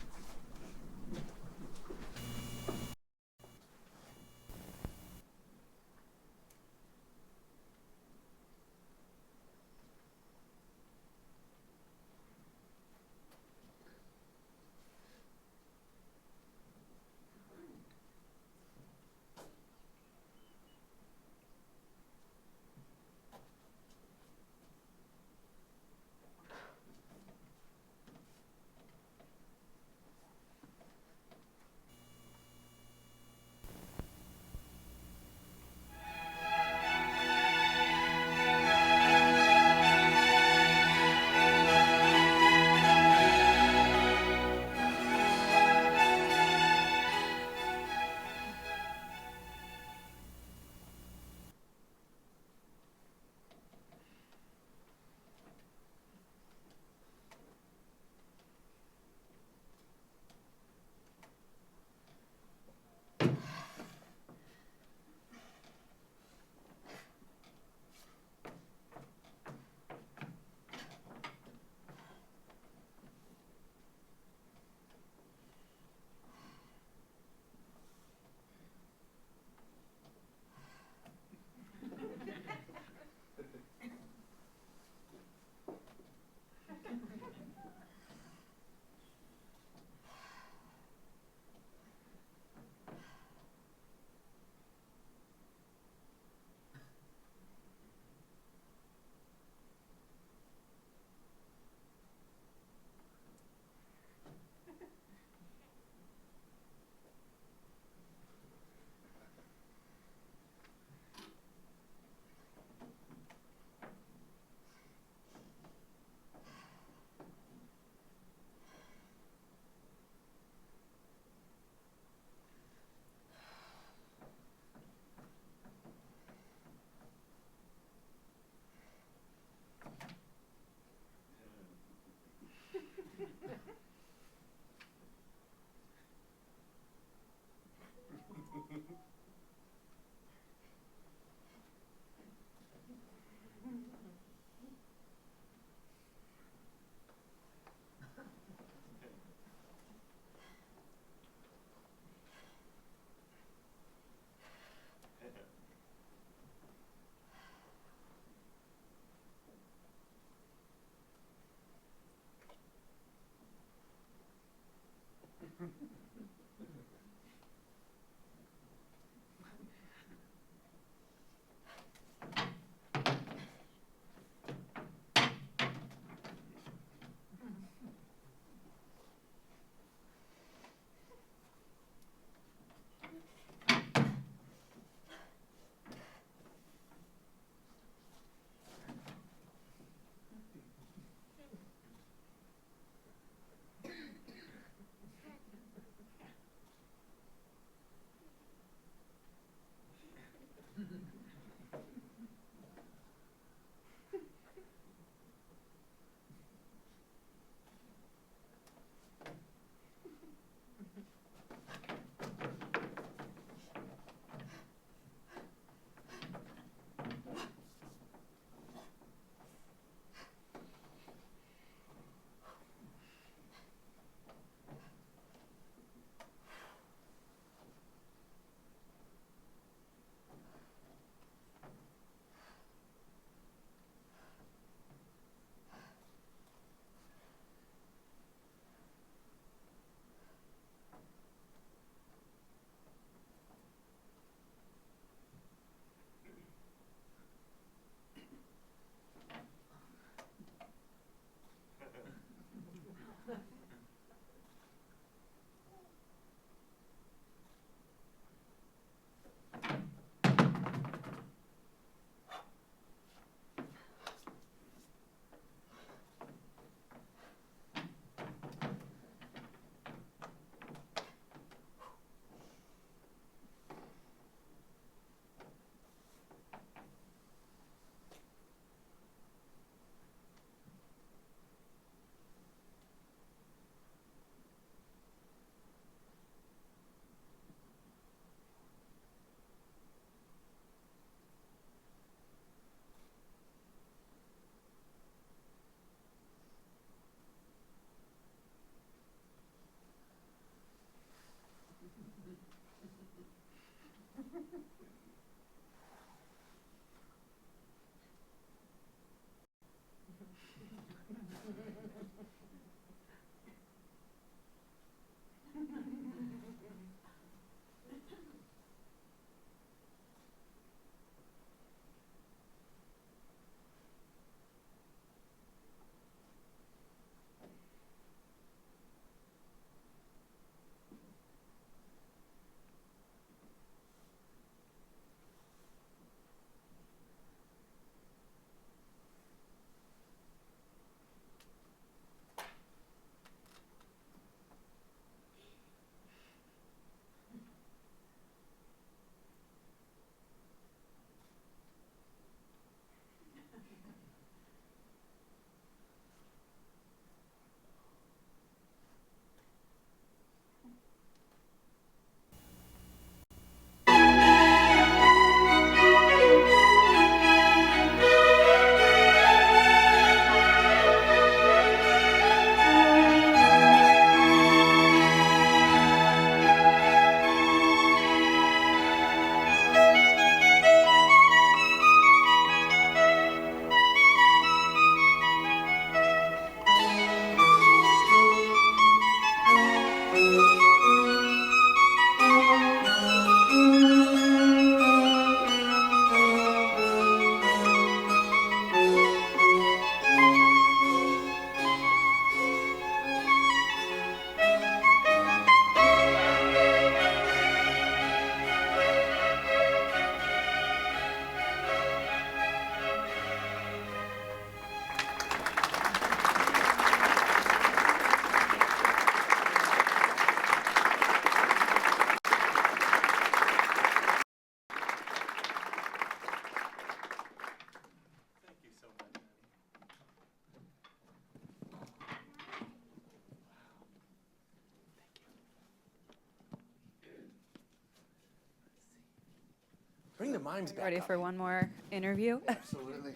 Bring the mimes back Ready up. for one more interview? Absolutely.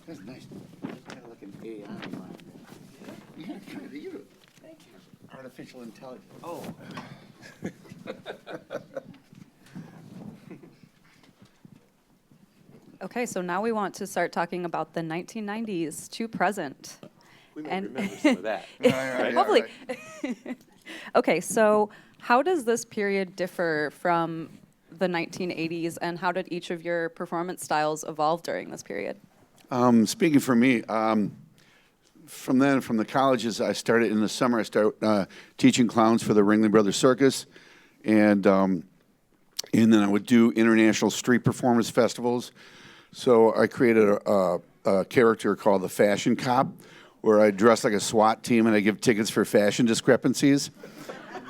That's nice. Kind of like an AI mind. Yeah, kind of. You. Thank you. Artificial intelligence. Oh. Okay, so now we want to start talking about the 1990s to present. We may And- remember some of that. Yeah, Hopefully. right. Okay, so how does this period differ from the 1980s, and how did each of your performance styles evolve during this period? Speaking for me, from the colleges, I started in the summer. I started teaching clowns for the Ringling Brothers Circus, and then I would do international street performance festivals. So I created a character called the Fashion Cop, where I dress like a SWAT team and I give tickets for fashion discrepancies.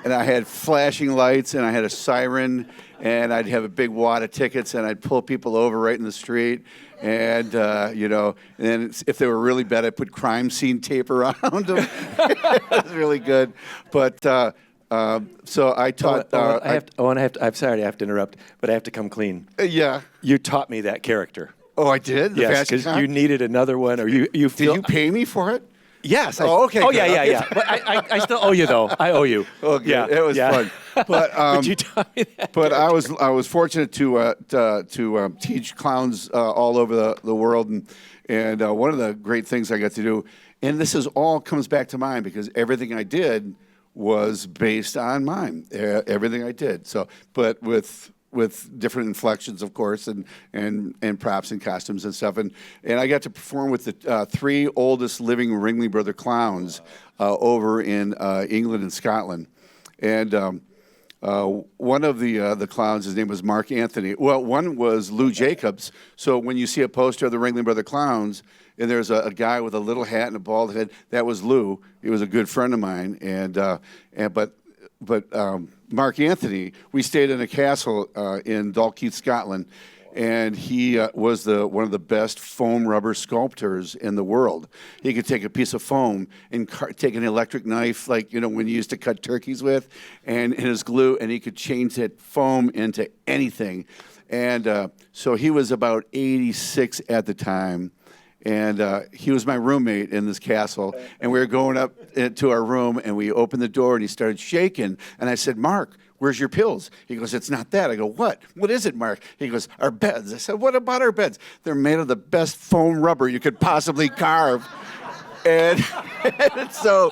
And I had flashing lights, and I had a siren, and I'd have a big wad of tickets, and I'd pull people over right in the street. And, and then if they were really bad, I'd put crime scene tape around them. It was really good. But so I taught. I'm sorry, I have to interrupt, but I have to come clean. Yeah. You taught me that character. Oh, I did? The Yes, Fashion because Cop? you needed another one, or you Did feel. you pay me for it? Yes. Oh, okay, Oh, good, yeah, okay. yeah. But I still owe you, though. I owe you. Oh, good. Yeah, It was yeah. fun. But But you taught me that. But I was fortunate to teach clowns all over the world, and one of the great things I got to do, and this is all comes back to mime, because everything I did was based on mime. Everything I did. So, but with different inflections, of course, and props and costumes and stuff, and I got to perform with the three oldest living Ringling Brother clowns over in England and Scotland, and. One of the clowns, his name was Mark Anthony. Well, one was Lou Jacobs. So when you see a poster of the Ringling Brother Clowns, and there's a guy with a little hat and a bald head, that was Lou. He was a good friend of mine. But Mark Anthony, we stayed in a castle in Dalkeith, Scotland, and he was one of the best foam rubber sculptors in the world. He could take a piece of foam and take an electric knife, like when you used to cut turkeys with, and his glue, and he could change that foam into anything. And so he was about 86 at the time. And he was my roommate in this castle, and we were going up to our room, and we opened the door, and he started shaking. And I said, "Mark, where's your pills?" He goes, "It's not that." I go, "What? What is it, Mark?" He goes, "Our beds." I said, "What about our beds?" "They're made of the best foam rubber you could possibly carve." And so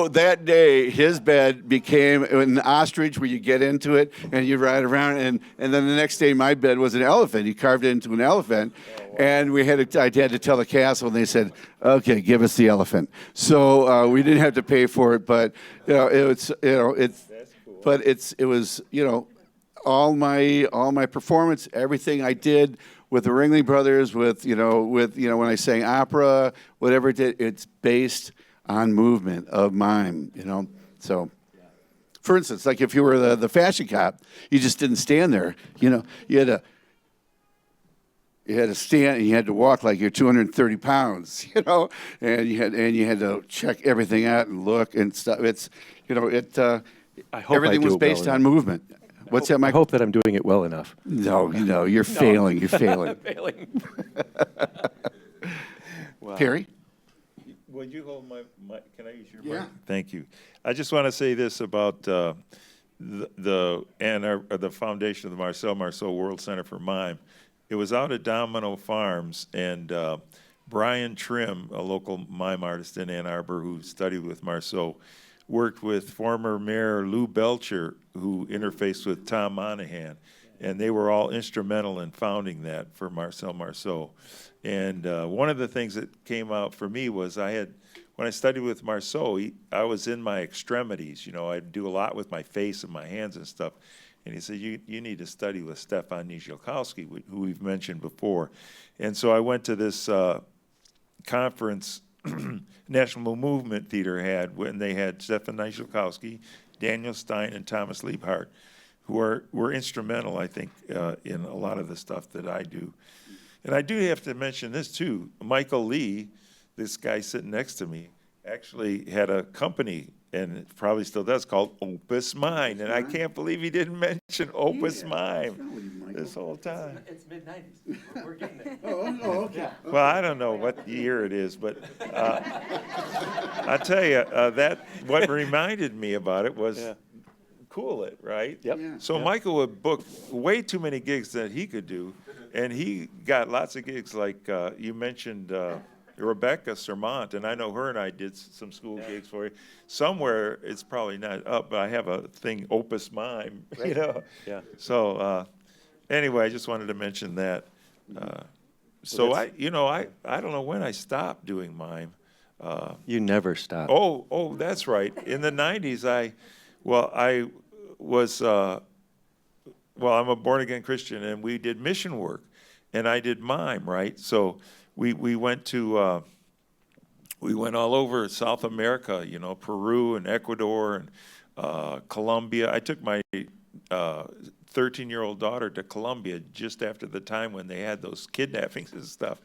that day, his bed became an ostrich, where you get into it and you ride around. And then the next day, my bed was an elephant. He carved it into an elephant. And I had to tell the castle, and they said, "Okay, give us the elephant." So we didn't have to pay for it, but it was all my performance, everything I did with the Ringling Brothers, with when I sang opera, whatever it did, it's based on movement of mime, So, for instance, like if you were the Fashion Cop, you just didn't stand there. You had to stand, and you had to walk like you're 230 pounds, and you had to check everything out and look and stuff. It's I hope everything I do was it based well on movement. What's that, I Mike? hope that I'm doing it well enough. No, you're failing. You're failing. Failing. Perry? Would you hold my mic? Can I use your Yeah. mic? Thank you. I just want to say this about the foundation of the Marcel Marceau World Center for Mime. It was out at Domino Farms, and Brian Trim, a local mime artist in Ann Arbor who studied with Marceau, worked with former Mayor Lou Belcher, who interfaced with Tom Monahan, and they were all instrumental in founding that for Marcel Marceau. And one of the things that came out for me was when I studied with Marceau, I was in my extremities. I'd do a lot with my face and my hands and stuff. And he said, you need to study with Stefan Niziolkowski, who we've mentioned before. And so I went to this conference National Movement Theater had, when they had Stefan Niziolkowski, Daniel Stein, and Thomas Liebhardt, who were instrumental, I think, in a lot of the stuff that I do. And I do have to mention this, too. Michael Lee, this guy sitting next to me, actually had a company and it probably still does, called Opus Mime. And I can't believe he didn't mention Opus Mime this whole time. It's mid-90s. We're getting there. Oh, okay. Well, I don't know what year it is, but I tell you, that what reminded me about it was Yeah. Cool It, right? Yep. Yeah. So Michael would book way too many gigs that he could do, and he got lots of gigs like you mentioned Rebecca Sermont, and I know her and I did some school gigs for you. Somewhere it's probably not up, but I have a thing, Opus Mime, you know. Yeah. So anyway, I just wanted to mention that. So that's- I don't know when I stopped doing mime. You never stop. Oh, that's right. In the 90s, I was, I'm a born-again Christian, and we did mission work, and I did mime, right? So we went all over South America, Peru and Ecuador and Colombia. I took my 13-year-old daughter to Colombia just after the time when they had those kidnappings and stuff.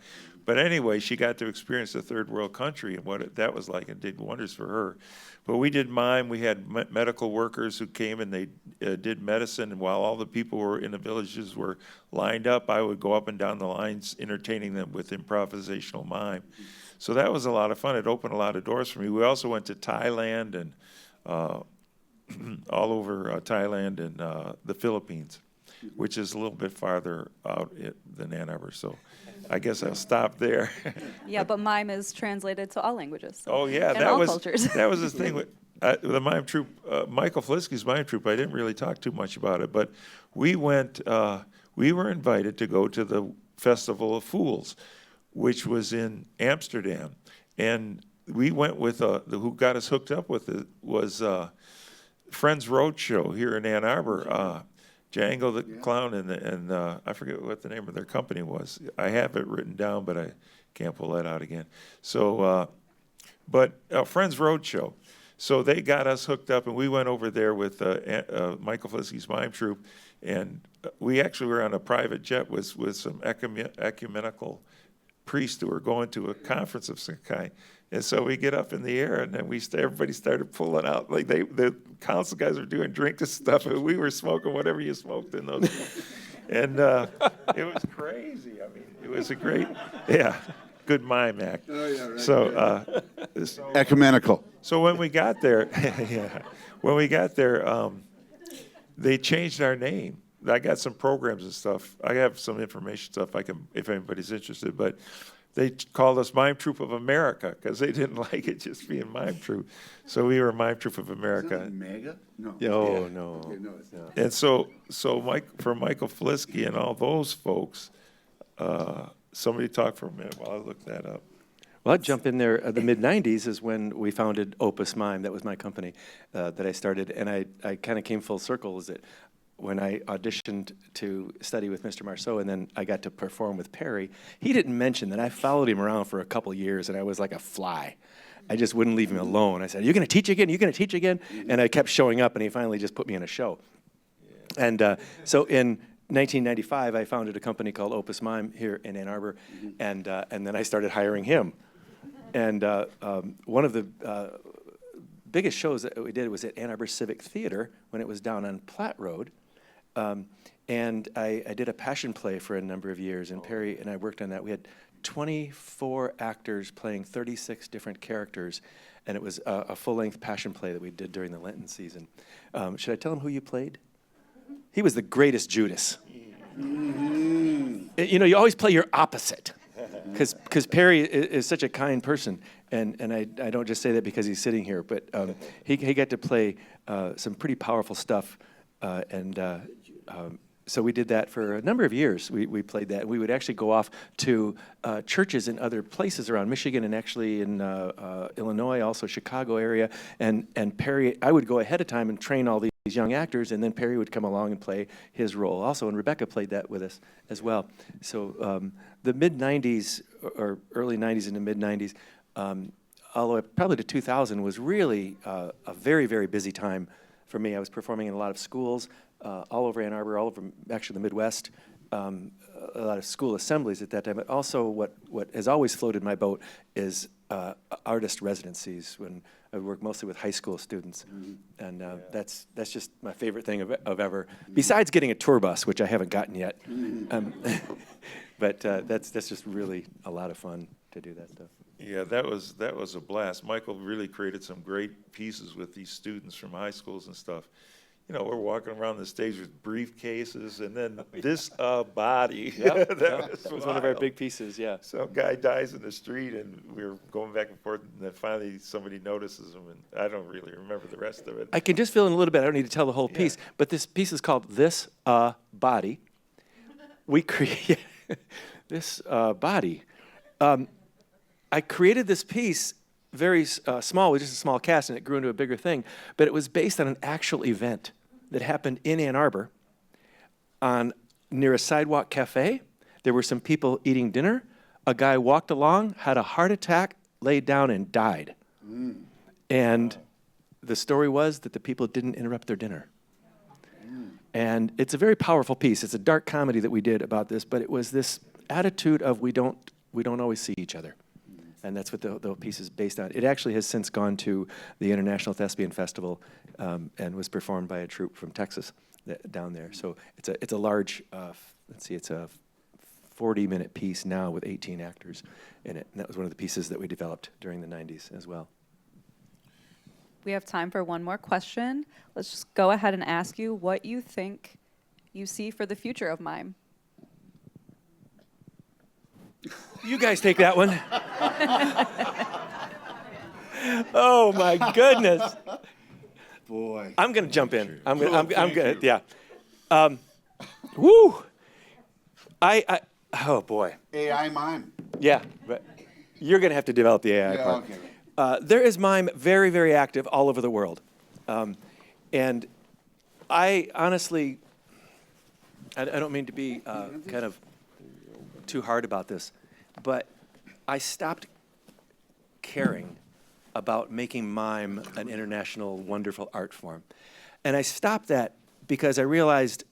But anyway, she got to experience a third world country and what that was like, and did wonders for her. But we did mime. We had medical workers who came and they did medicine. And while all the people were in the villages were lined up, I would go up and down the lines entertaining them with improvisational mime. So that was a lot of fun. It opened a lot of doors for me. We also went to Thailand and all over Thailand and the Philippines, which is a little bit farther out than Ann Arbor. So I guess I'll stop there. Yeah, but mime is translated to all languages. So, Oh, yeah, and that all was cultures. that was the thing with the mime troupe, Michael Flisky's mime troupe. I didn't really talk too much about it, but we went. We were invited to go to the Festival of Fools, which was in Amsterdam, and we went with who got us hooked up with it was Friends Roadshow here in Ann Arbor. Django the Clown and I forget what the name of their company was. I have it written down, but I can't pull that out again. So, but Friends Roadshow. So they got us hooked up, and we went over there with Michael Flisky's mime troupe, and we actually were on a private jet with some ecumenical priests who were going to a conference of some kind. And so we get up in the air, and then everybody started pulling out. Like the council guys were doing drinking stuff, and we were smoking whatever you smoked in those. And it was crazy. I mean, it was a great, good mime act. Oh, yeah, right. So, Ecumenical. so when we got there, they changed our name. I got some programs and stuff. I have some information stuff I can, if anybody's interested, but they called us Mime Troupe of America because they didn't like it just being Mime Troupe. So we were Mime Troupe of America. Mega? No. Oh, no. Okay, no, it's not. And so for Michael Flisky and all those folks, somebody talk for a minute while I look that up. Well, I'd jump in there. The mid-'90s is when we founded Opus Mime. That was my company that I started. And I kind of came full circle. Is that when I auditioned to study with Mr. Marceau, and then I got to perform with Perry, he didn't mention that I followed him around for a couple years, and I was like a fly. I just wouldn't leave him alone. I said, "You're going to teach again? You're going to teach again?" And I kept showing up, and he finally just put me in a show. And so in 1995, I founded a company called Opus Mime here in Ann Arbor, and then I started hiring him. And one of the biggest shows that we did was at Ann Arbor Civic Theater when it was down on Platte Road. And I did a passion play for a number of years, and Perry and I worked on that. We had 24 actors playing 36 different characters, and it was a full-length passion play that we did during the Lenten season. Should I tell him who you played? He was the greatest Judas. You always play your opposite, because Perry is such a kind person, and I don't just say that because he's sitting here, but he got to play some pretty powerful stuff, so we did that for a number of years. We played that. We would actually go off to churches in other places around Michigan and actually in Illinois, also Chicago area. And Perry, I would go ahead of time and train all these young actors, and then Perry would come along and play his role also. And Rebecca played that with us as well. So the mid-'90s or early '90s into mid-'90s, although probably to 2000 was really a very, very busy time for me. I was performing in a lot of schools all over Ann Arbor, all over actually the Midwest, a lot of school assemblies at that time. But also what has always floated my boat is artist residencies when I work mostly with high school students, and that's just my favorite thing of ever. Besides getting a tour bus, which I haven't gotten yet, but that's just really a lot of fun to do that stuff. Yeah, that was a blast. Michael really created some great pieces with these students from high schools and stuff. You know, we're walking around the stage with briefcases, and then this body. Yep, that was one of our wild. big pieces, yeah. Some guy dies in the street, and we were going back and forth, and then finally somebody notices him, and I don't really remember the rest of it. I can just fill in a little bit. I don't need to tell the whole piece, but this piece is called This Body. We create this body. I created this piece very small, with just a small cast, and it grew into a bigger thing. But it was based on an actual event that happened in Ann Arbor near a sidewalk cafe. There were some people eating dinner. A guy walked along, had a heart attack, laid down, and died. And the story was that the people didn't interrupt their dinner. And it's a very powerful piece. It's a dark comedy that we did about this, but it was this attitude of we don't always see each other. And that's what the piece is based on. It actually has since gone to the International Thespian Festival and was performed by a troupe from Texas down there. So it's a large, it's a 40-minute piece now with 18 actors in it. And that was one of the pieces that we developed during the 90s as well. We have time for one more question. Let's just go ahead and ask you what you think you see for the future of Mime. You guys take that one. Oh my goodness! Boy. I'm gonna jump in. I'm gonna. Yeah. Woo! Oh boy. AI mime. Yeah, but you're gonna have to develop the AI Yeah, part. okay. There is Mime very, very active all over the world, and I honestly, I don't mean to be kind of too hard about this, but I stopped caring about making mime an international wonderful art form. And I stopped that because I realized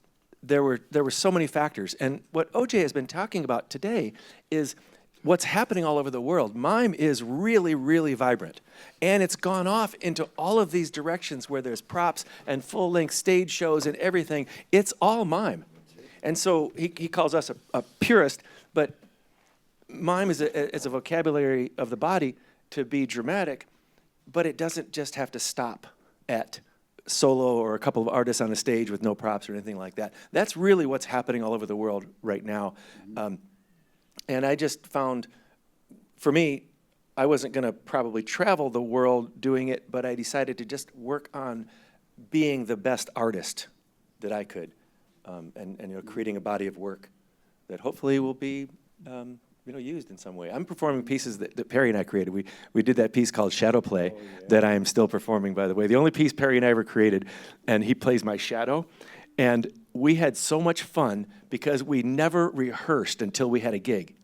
there were so many factors. And what OJ has been talking about today is what's happening all over the world. Mime is really, really vibrant. And it's gone off into all of these directions where there's props and full-length stage shows and everything. It's all mime. And so he calls us a purist, but mime is a vocabulary of the body to be dramatic, but it doesn't just have to stop at solo or a couple of artists on a stage with no props or anything like that. That's really what's happening all over the world right now. And I just found, for me, I wasn't going to probably travel the world doing it, but I decided to just work on being the best artist that I could, and creating a body of work that hopefully will be used in some way. I'm performing pieces that Perry and I created. We did that piece called Shadow Play that I am still performing, by the way. The only piece Perry and I ever created, and he plays my shadow. And we had so much fun because we never rehearsed until we had a gig.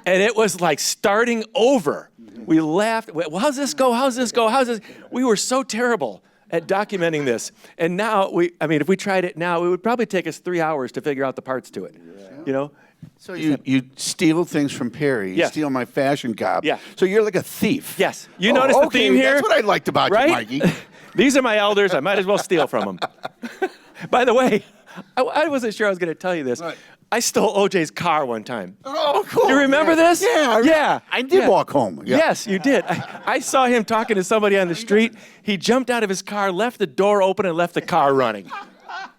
And it was like starting over. We laughed. Well, how's this go? How's this go? How's this? We were so terrible at documenting this. And now, if we tried it now, it would probably take us 3 hours to figure out the parts to it. You know? So you steal things from Perry. You Yeah. steal my fashion cop. Yeah. So you're like a thief. Yes. You notice the theme here? That's what I liked about right? you, Mikey. These are my elders. I might as well steal from them. By the way, I wasn't sure I was going to tell you this. Right. I stole OJ's car one time. Oh, cool. You remember this? Yeah. Yeah. I did walk home. Yeah. Yes, you did. I saw him talking to somebody on the street. He jumped out of his car, left the door open, and left the car running.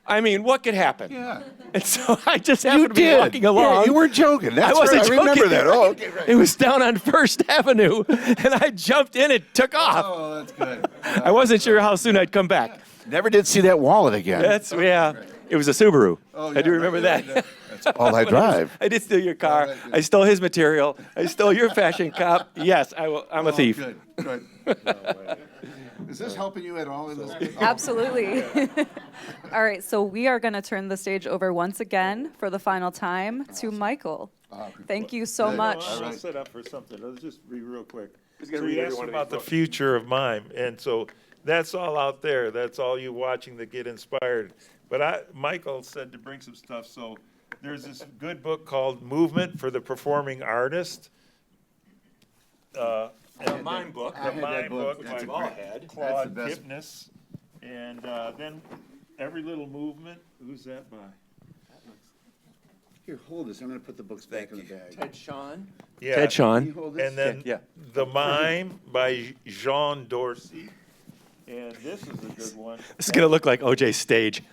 I mean, what could happen? Yeah. And so I just You happened to be did. walking along. Yeah, you weren't joking. That's I wasn't right. joking. I remember that. Oh, okay, right. It was down on First Avenue, and I jumped in and took off. Oh, that's good. I wasn't sure how soon I'd come back. Never did see that wallet again. It was a Subaru. Oh, I do yeah, remember right, that. That's all I drive. I did steal your car. I stole his material. I stole your fashion cop. Yes, I'm a thief. Good. Is this helping you at all in this? Absolutely. All right, so we are going to turn the stage over once again for the final time to Michael. Thank you so much. I'll set up for something. Let's just be real quick. gonna So read you every asked one of about these the books. future of mime, and so that's all out there. That's all you watching that get inspired. But Michael said to bring some stuff, so there's this good book called Movement for the Performing Artist. The Mime book. I had that Mime book book. by That's a all great- had. That's Claude the best. Kipnis. And then Every Little Movement, who's that by? Here, hold this. I'm going to put the books back in the bag. Ted Sean. Yeah. Ted Can you Sean. hold this? And then Yeah. The Mime by Jean Dorsey. And this is a good one. This is going to look like OJ's stage.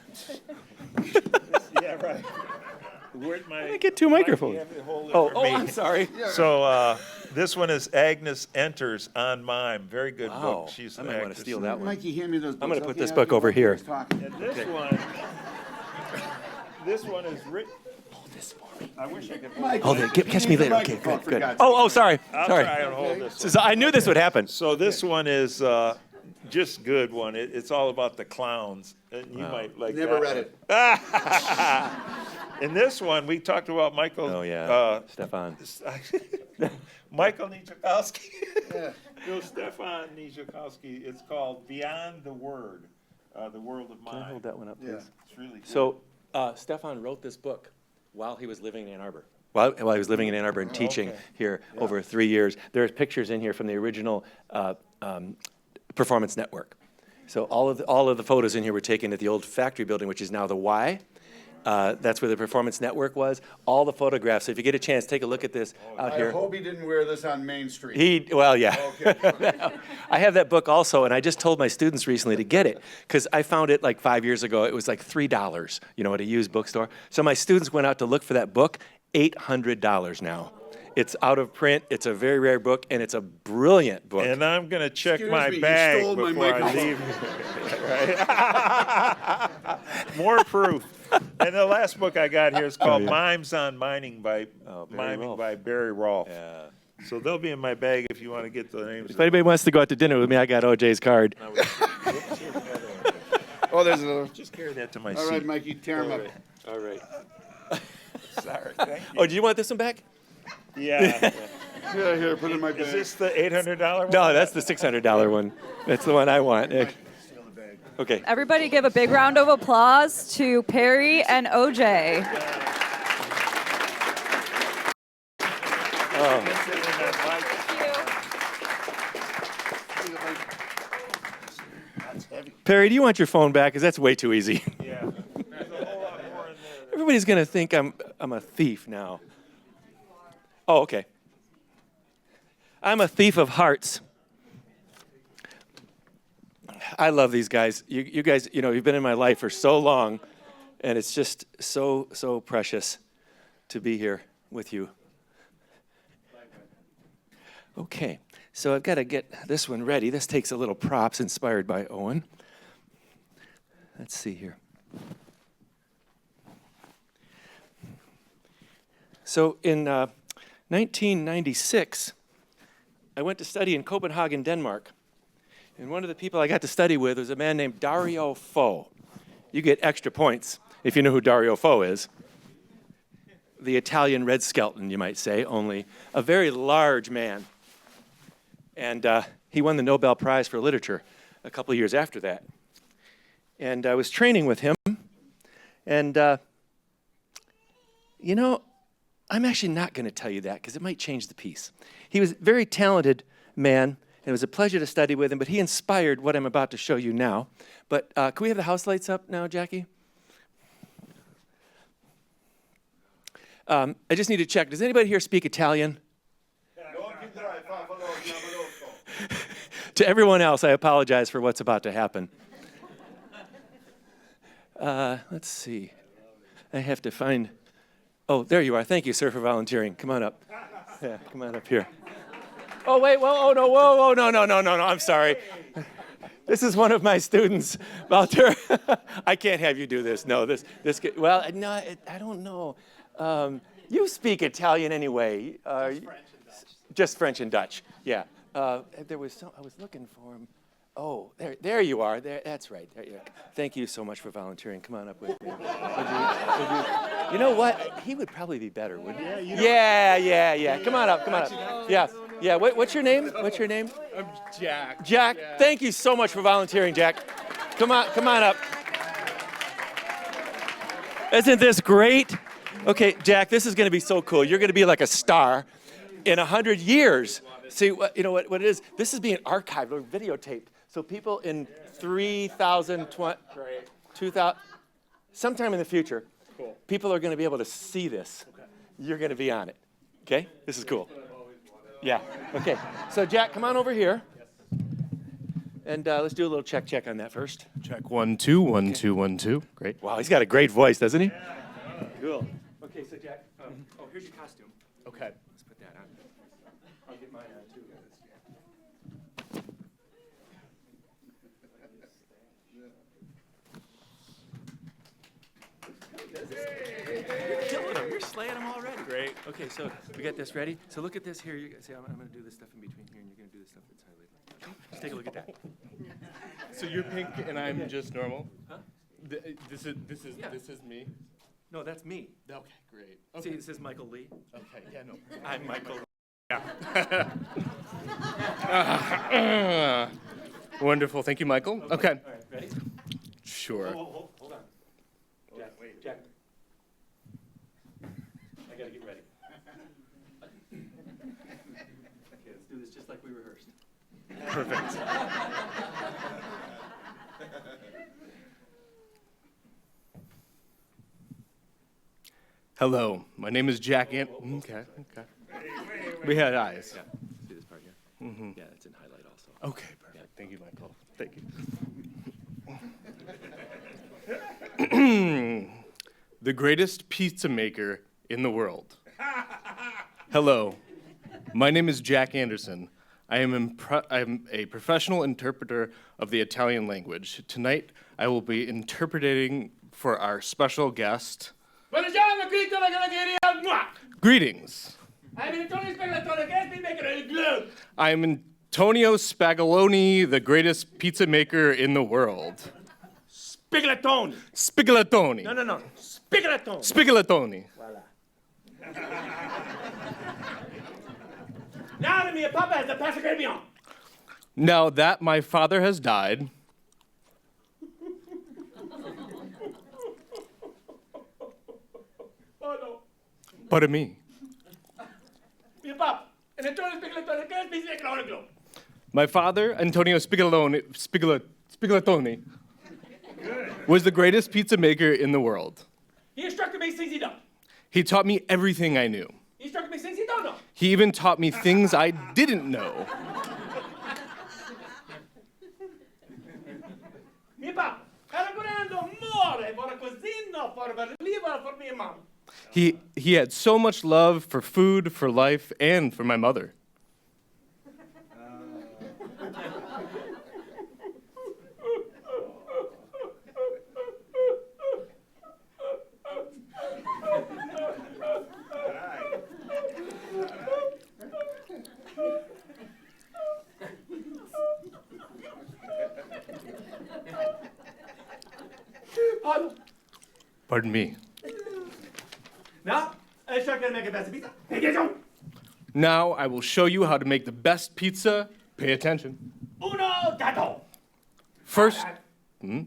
Yeah, right. Where'd my, I get two microphones. you have to hold it Oh, for oh, me. I'm sorry. So this one is Agnes Enters on Mime. Very good Wow. book. She's I an might wanna actress. steal that one. Mikey, hand me those books. I'm gonna put Okay, this I'll book be over while here. he's talking. And this one, this one is written. I wish I could hold it. Hold it. Catch me later. Okay, good, For good. God's Oh, sorry. I'll Sorry. try and hold this one. So I knew this would happen. So this one is just good one. It's all about the clowns. And you might like Never that read one. it. In this one, we talked about Michael. Oh, yeah. Stefan. Michael Nijakowski. No, Stefan Nijakowski. It's called Beyond the Word, the World of Can I Mind. hold that one up, please? Yeah. It's really good. So Stefan wrote this book while he was living in Ann Arbor. While he was living in Ann Arbor and teaching okay. here over 3 years. There's pictures in here from the original Performance Network. So all of the photos in here were taken at the old factory building, which is now the Y. That's where the Performance Network was. All the photographs. So if you get a chance, take a look at this out I here. hope he didn't wear this on Main Street. Well, yeah. Okay. I have that book also, and I just told my students recently to get it because I found it like 5 years ago. It was like $3, at a used bookstore. So my students went out to look for that book. $800 now. It's out of print. It's a very rare book, and it's a brilliant book. And I'm going to check Excuse my me, you bag stole my before I microphone. leave. Right? More proof. And the last book I got here is called Mimes on Mining by Barry Rolfe. Yeah. So they'll be in my bag if you want to get the names. If anybody wants to go out to dinner with me, I got OJ's card. Oh, there's another. Just carry that to my All seat. right, Mikey, tear him up. All right. Sorry. Thank you. Oh, do you want this one back? Yeah. Yeah, here, put it in my bag. Is this the $800 one? No, that's the $600 one. That's the one I want. Steal the bag. Okay. Everybody give a big round of applause to Perry and OJ. Perry, do you want your phone back? Because that's way too easy. Yeah. There's a whole lot more in there. Everybody's going to think I'm a thief now. Oh, okay. I'm a thief of hearts. I love these guys. You guys, you've been in my life for so long, and it's just so precious to be here with you. Okay, so I've got to get this one ready. This takes a little props inspired by Owen. Let's see here. So in 1996, I went to study in Copenhagen, Denmark. And one of the people I got to study with was a man named Dario Fo. You get extra points if you know who Dario Fo is. The Italian red skeleton, you might say, only a very large man. And he won the Nobel Prize for Literature a couple of years after that. And I was training with him. And, I'm actually not going to tell you that because it might change the piece. He was a very talented man, and it was a pleasure to study with him, but he inspired what I'm about to show you now. But can we have the house lights up now, Jackie? I just need to check. Does anybody here speak Italian? To everyone else, I apologize for what's about to happen. Let's see. I have to find... Oh, there you are. Thank you, sir, for volunteering. Come on up. Yeah, come on up here. Oh, wait, whoa, oh, no, whoa, no, I'm sorry. This is one of my students, Walter. I can't have you do this. No, well, no, I don't know. You speak Italian anyway. Just French and Dutch, yeah. I was looking for him. Oh, there you are. That's right. There you are. Thank you so much for volunteering. Come on up with me. Would you know what? He would probably be better, wouldn't he? Yeah. Come on up. Yeah. What's your name? I'm Jack. Jack. Yeah. Thank you so much for volunteering, Jack. Come on up. Isn't this great? Okay, Jack, this is going to be so cool. You're going to be like a star. in 100 years. See, you know what it is? This is being archived or videotaped. So people in 2020, 2000, sometime in the future, people are going to be able to see this. You're going to be on it. Okay? This is cool. Yeah. Okay. So Jack, come on over here. And let's do a little check on that first. Check 1 2 1 2 1 2. Great. Wow, he's got a great voice, doesn't he? Cool. Okay, so Jack, here's your costume. Okay. Let's put that on. I'll get mine on too. You're killing them. You're slaying them already. Great. Okay, so we got this ready. So look at this here. You see, I'm going to do this stuff in between here, and you're going to do this stuff that's highlighted. Okay? Just take a look at that. So you're pink and I'm just normal? Huh? This is me? No, that's me. Okay, great. See, it says Michael Lee. Okay, yeah, no. I'm Michael. Wonderful. Thank you, Michael. Okay. All right, ready? Sure. Hold on. Jack, wait. Jack. I gotta get ready. Okay, let's do this just like we rehearsed. Perfect. Hello, my name is Jack Ant. Okay. We had eyes. Yeah. See this part here? Yeah, it's in highlight also. Okay, perfect. Thank you, Michael. Thank you. The greatest pizza maker in the world. Hello, my name is Jack Anderson. I am a professional interpreter of the Italian language. Tonight, I will be interpreting for our special guest. Greetings. I am Antonio Spagoloni, the greatest pizza maker in the world. Spigolatone. Spigolatoni. No. Spigolatone. Spigolatoni. Now that me Papa has a passagramion. Now that my father has died, Oh no. but me. Mi Papa. And Antonio Spigolatone, che è Spigolatone? My father, Antonio Spigolatoni, was the greatest pizza maker in the world. He instructed me things he done. He taught me everything I knew. He instructed me things he don't know. He even taught me things I didn't know. Mi Papa. Era curando more for a cosino, for a liver, for me mom. He had so much love for food, for life, and for my mother. Pardon me. Now, I'm sure I can make a best pizza. Now I will show you how to make the best pizza. Pay attention. Uno, dato. First, Uno,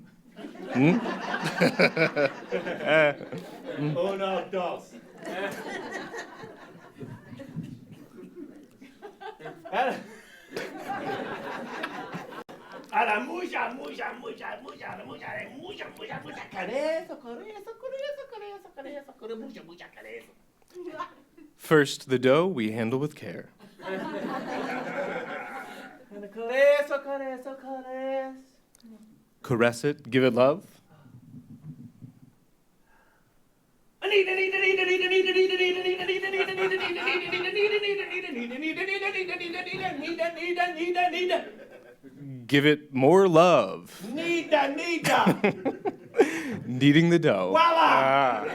dos. A la mucha. Carezo, mucha carezo. first the dough we handle with care. Carezo. Caress it, give it love. Give it more love. Nida. Kneading the dough. Voila!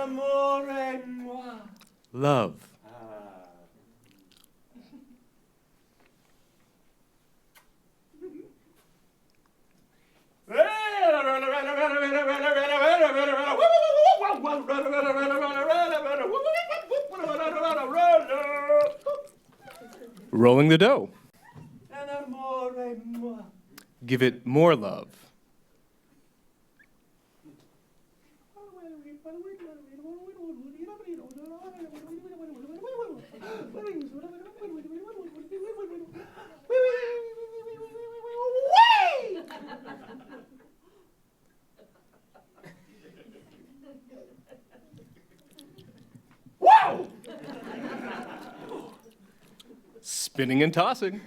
Amore moi. Love. Rolling the dough. Amore moi. Give it more love. Spinning and tossing.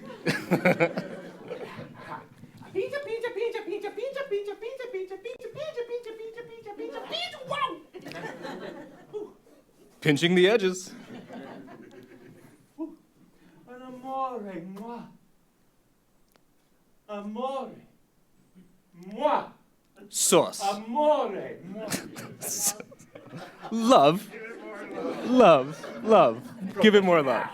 Pinching the edges. An amore, moi. Amore. Moi. Sauce. Amore, moi. Love. Love. Love. Give it more love.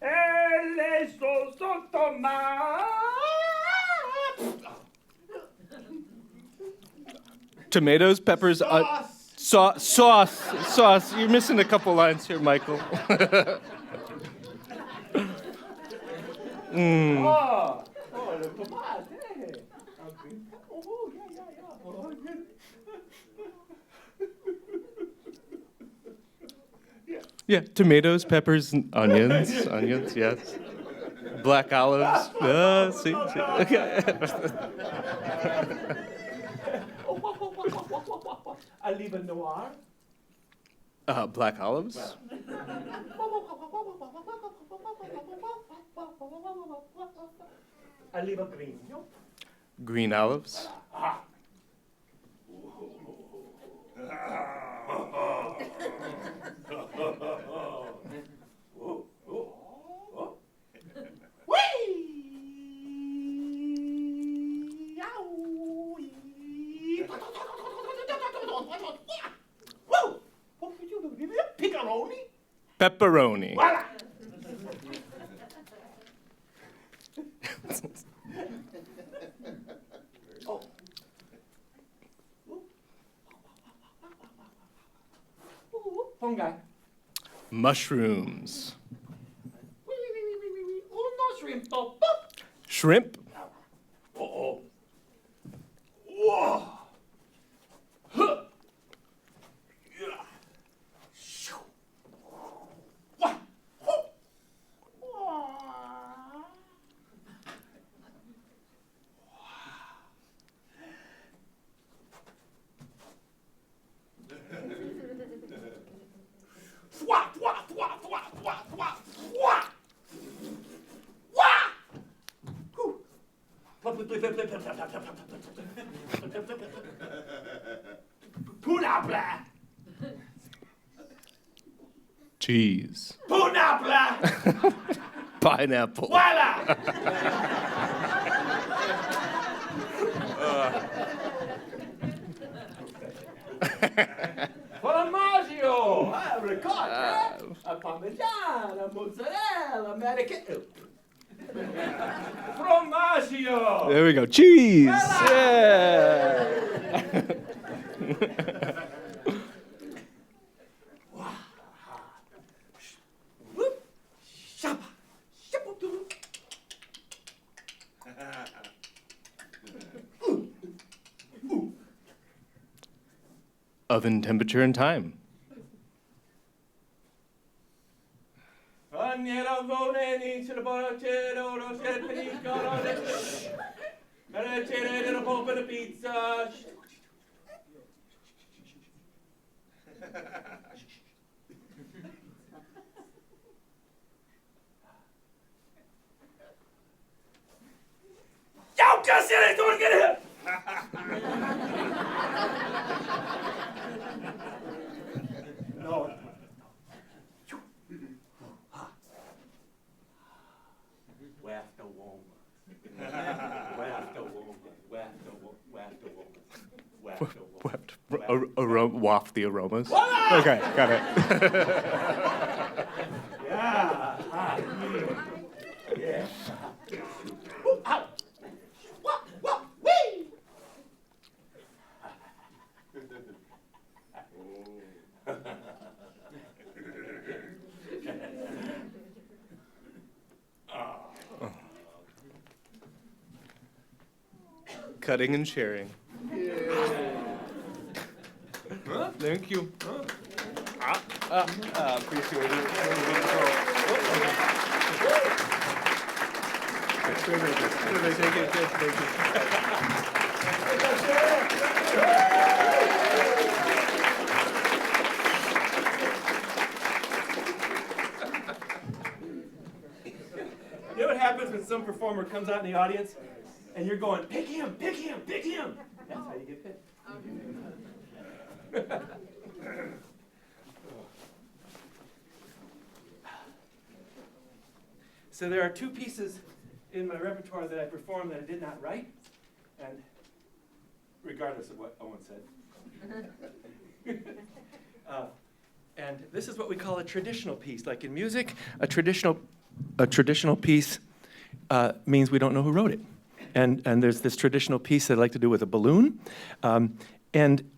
Elle sotto Tomatoes, peppers, sauce. You're missing a couple lines here, Michael. Oh, le tomate. Oh, yeah. Yeah, tomatoes, peppers, and onions. Onions, yes. Black olives. See. Okay. I leave a noir. Black olives. I leave a green. Green olives. Pepperoni. Pepperoni. Voila. Fungi. Mushrooms. Uno shrimp. Shrimp. Oh. Whoa. Huh. Yeah. Shoo. Wah. Hoo. Wah. Wah, wah, wah, wah, wah, wah, wah. Wah. Whew. Punapla. Cheese. Punapla. Pineapple. Voila. Formaggio, ricotta, a parmigiana, mozzarella, American. Formaggio. There we go. Cheese. Yeah. Whoop. Shapa. Shapa-doo. Oven temperature and time. Pizza. Yo, just get it, don't get it. No. Where's the woman? Where's the woman? Where's the woman? Where's the woman? Where's the woman? Waft the aromas. Voila! Okay, got it. Yeah. Yeah. Woo, ow. Wah, wah, wee. Cutting and sharing. Thank you. Appreciate it. performer comes out in the audience, and you're going, pick him, pick him, pick him. That's how you get picked. So there are two pieces in my repertoire that I perform that I did not write, and regardless of what Owen said. And this is what we call a traditional piece. Like in music, a traditional piece means we don't know who wrote it. And there's this traditional piece that I like to do with a balloon. And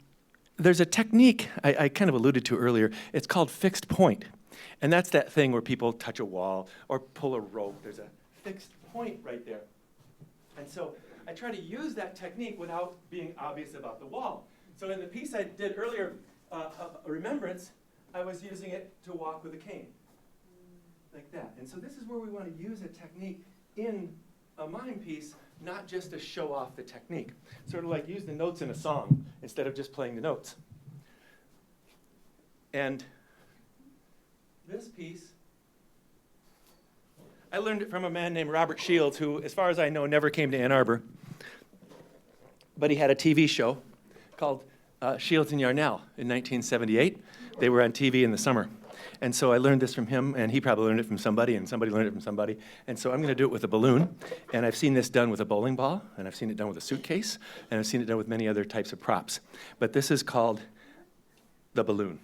there's a technique I kind of alluded to earlier. It's called fixed point. And that's that thing where people touch a wall or pull a rope. There's a fixed point right there. And so I try to use that technique without being obvious about the wall. So in the piece I did earlier, Remembrance, I was using it to walk with a cane, like that. And so this is where we want to use a technique in a mime piece, not just to show off the technique. Sort of like use the notes in a song instead of just playing the notes. And this piece, I learned it from a man named Robert Shields, who, as far as I know, never came to Ann Arbor. But he had a TV show called Shields and Yarnell in 1978. They were on TV in the summer. And so I learned this from him, and he probably learned it from somebody, and somebody learned it from somebody. And so I'm going to do it with a balloon. And I've seen this done with a bowling ball, and I've seen it done with a suitcase, and I've seen it done with many other types of props. But this is called the balloon.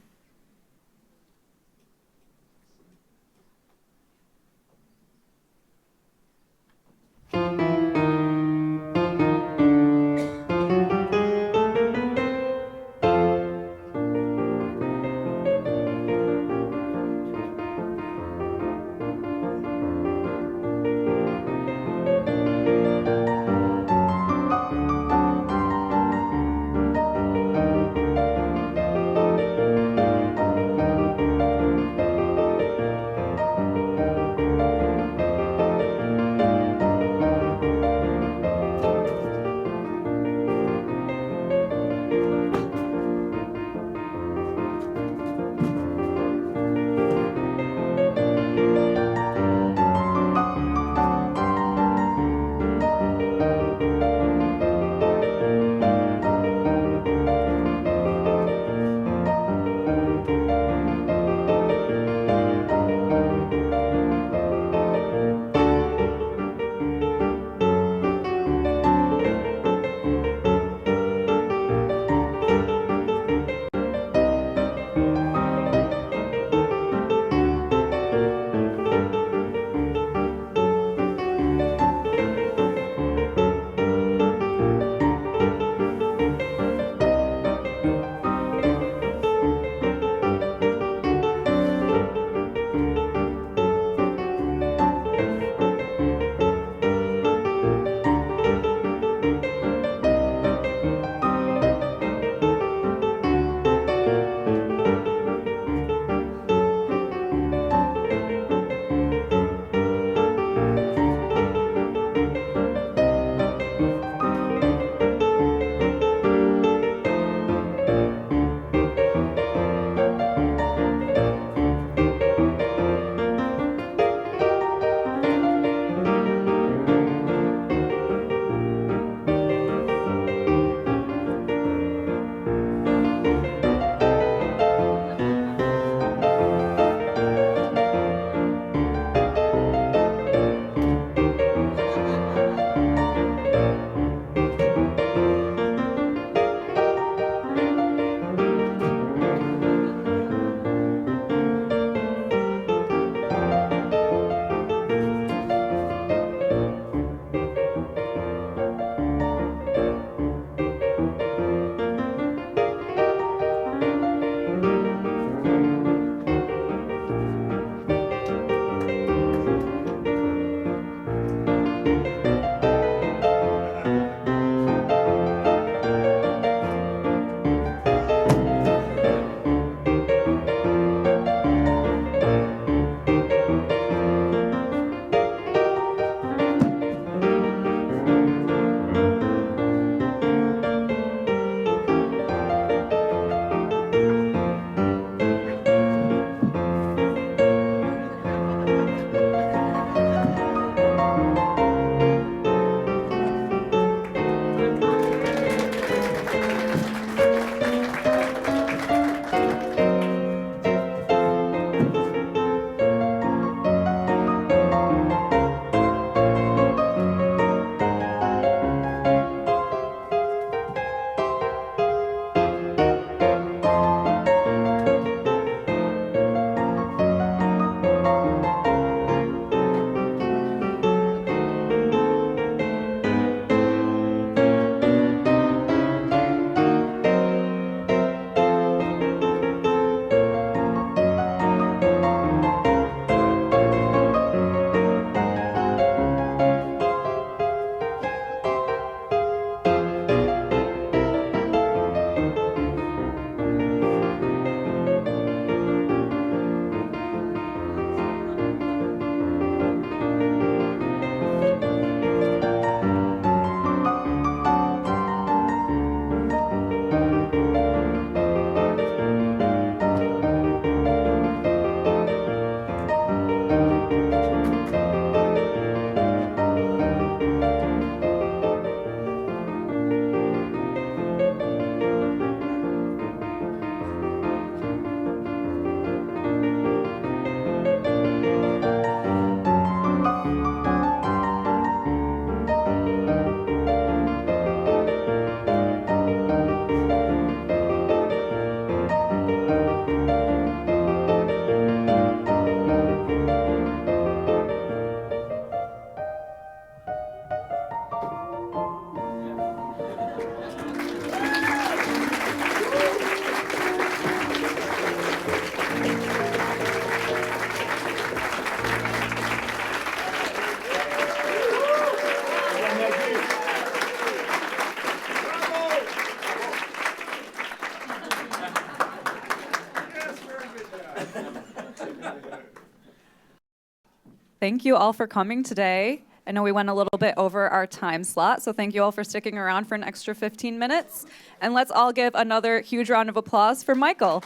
Thank you all for coming today. I know we went a little bit over our time slot, so thank you all for sticking around for an extra 15 minutes. And let's all give another huge round of applause for Michael.